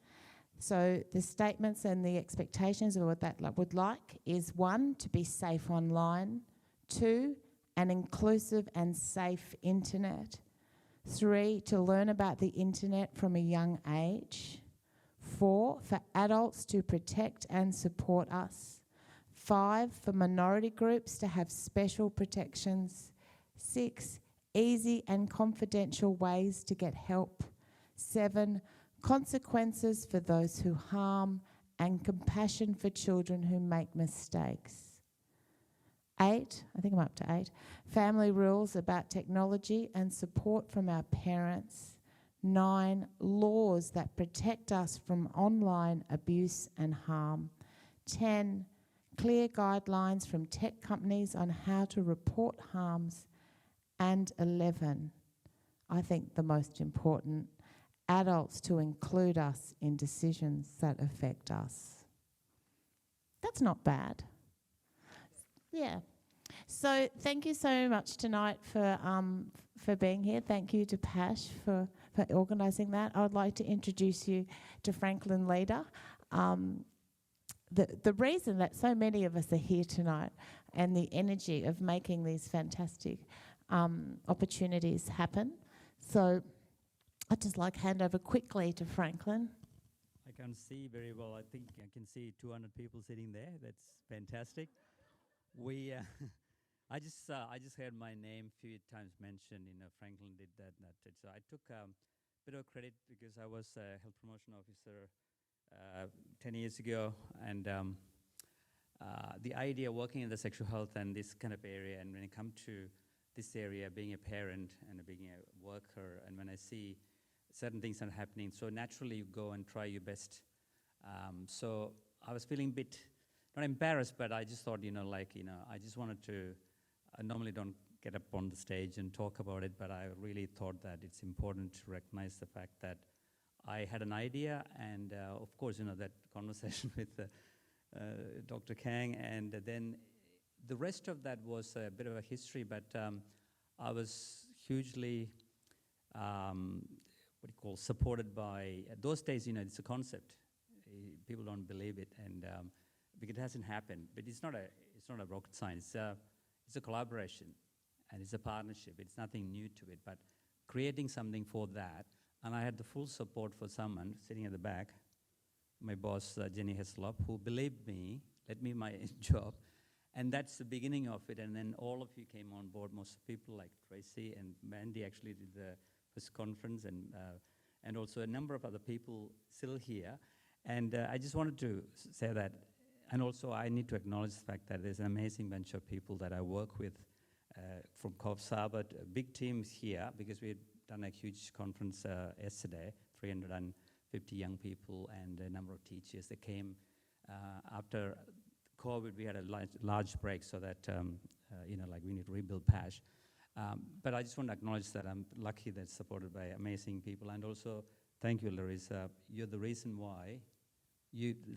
So the statements and the expectations of what that would like is 1, to be safe online, 2, an inclusive and safe internet, 3, to learn about the internet from a young age, 4, for adults to protect and support us, 5, for minority groups to have special protections, 6, easy and confidential ways to get help, 7, consequences for those who harm, and compassion for children who make mistakes. 8, I think I'm up to 8, family rules about technology and support from our parents. 9, laws that protect us from online abuse and harm. 10, clear guidelines from tech companies on how to report harms. And 11, I think the most important, adults to include us in decisions that affect us. That's not bad. Yeah. So thank you so much tonight for being here. Thank you to PASH for organising that. I would like to introduce you to Franklin Leader. The reason that so many of us are here tonight and the energy of making these fantastic opportunities happen. So I'd just like to hand over quickly to Franklin. I can't see very well. I think I can see 200 people sitting there. That's fantastic. I just heard my name a few times mentioned. Franklin did that. So I took a bit of credit because I was a health promotion officer 10 years ago, and the idea of working in the sexual health and this kind of area, and when it comes to this area, being a parent and being a worker, and when I see certain things are happening, so naturally you go and try your best. So I was feeling a bit, not embarrassed, but I just thought, I just wanted to, I normally don't get up on the stage and talk about it, but I really thought that it's important to recognize the fact that I had an idea, and of course, that conversation with Dr. Kang, and then the rest of that was a bit of a history, but I was hugely, supported by, those days, it's a concept. People don't believe it, and because it hasn't happened, but it's not a rocket science. It's a collaboration, and it's a partnership. It's nothing new to it, but creating something for that, and I had the full support for someone sitting at the back, my boss, Jenny Heslop, who believed me, let me my job, and that's the beginning of it, and then all of you came on board, most people like Tracy and Mandy actually did the first conference, and also a number of other people still here, and I just wanted to say that, and also I need to acknowledge the fact that there's an amazing bunch of people that I work with from Coffs Harbour, big teams here, because we're done a huge conference yesterday, 350 young people and a number of teachers. They came after COVID. We had a large break, so that like we need to rebuild PASH. But I just want to acknowledge that I'm lucky that it's supported by amazing people, and also thank you, Larissa. You're the reason why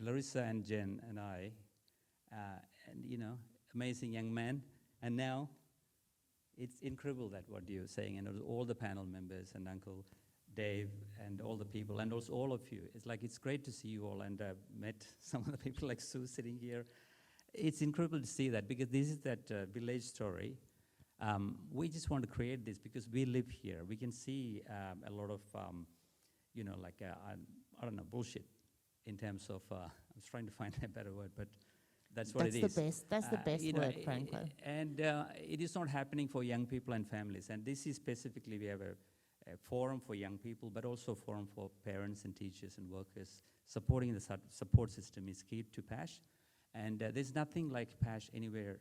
Larissa and Jen and I, and amazing young man, and now it's incredible that what you're saying, and all the panel members and Uncle Dave and all the people, and also all of you. It's great to see you all, and met some of the people like Sue sitting here. It's incredible to see that, because this is that village story. We just want to create this because we live here. We can see a lot of, I don't know, bullshit in terms of, I was trying to find a better word, but that's what it is. That's the best word, Franklin. And it is not happening for young people and families. And this is specifically, we have a forum for young people, but also a forum for parents and teachers and workers. Supporting the support system is key to PASH. And there's nothing like PASH anywhere,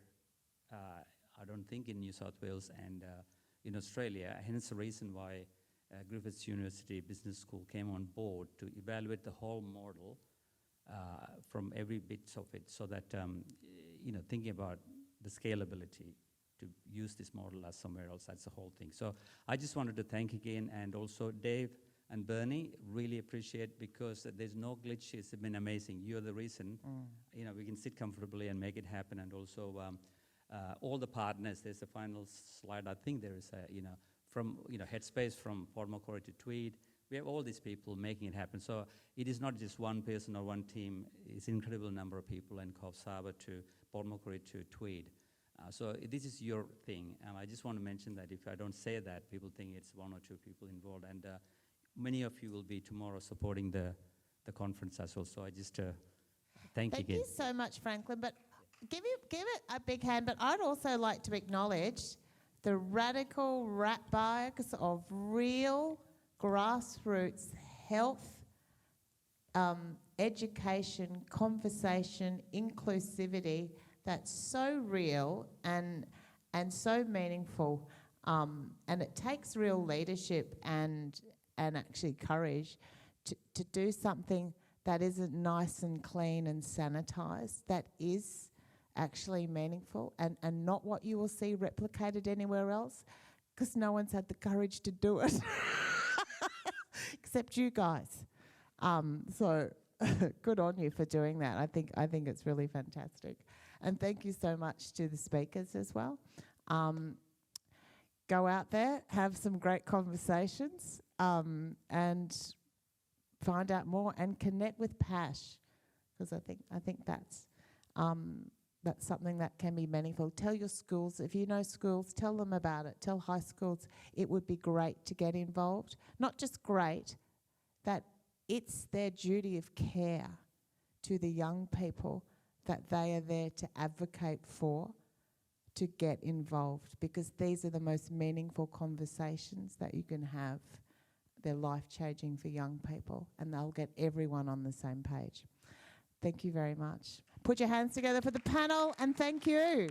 I don't think, in New South Wales and in Australia. Hence the reason why Griffith University Business School came on board to evaluate the whole model from every bit of it, so that, thinking about the scalability to use this model as somewhere else, that's the whole thing. So I just wanted to thank again, and also Dave and Bernie, really appreciate, because there's no glitch. It's been amazing. You're the reason, we can sit comfortably and make it happen. And also all the partners, there's a final slide. I think there is from Headspace, from Port Macquarie to Tweed. We have all these people making it happen. So it is not just one person or one team. It's an incredible number of people, and Coffs Harbour to Port Macquarie to Tweed. So this is your thing. And I just want to mention that if I don't say that, people think it's one or two people involved. And many of you will be tomorrow supporting the conference as well. So I just thank you again. Thank you so much, Franklin. But give it a big hand. But I'd also like to acknowledge the radical ratbags of real grassroots health, education, conversation, inclusivity that's so real and so meaningful. And it takes real leadership and actually courage to do something that isn't nice and clean and sanitized, that is actually meaningful and not what you will see replicated anywhere else, because no one's had the courage to do it except you guys. So good on you for doing that. I think it's really fantastic. And thank you so much to the speakers as well. Go out there, have some great conversations, and find out more and connect with PASH, because I think that's something that can be meaningful. Tell your schools, if you know schools, tell them about it. Tell high schools it would be great to get involved. Not just great, that it's their duty of care to the young people that they are there to advocate for, to get involved, because these are the most meaningful conversations that you can have. They're life-changing for young people, and they'll get everyone on the same page. Thank you very much. Put your hands together for the panel, and thank you.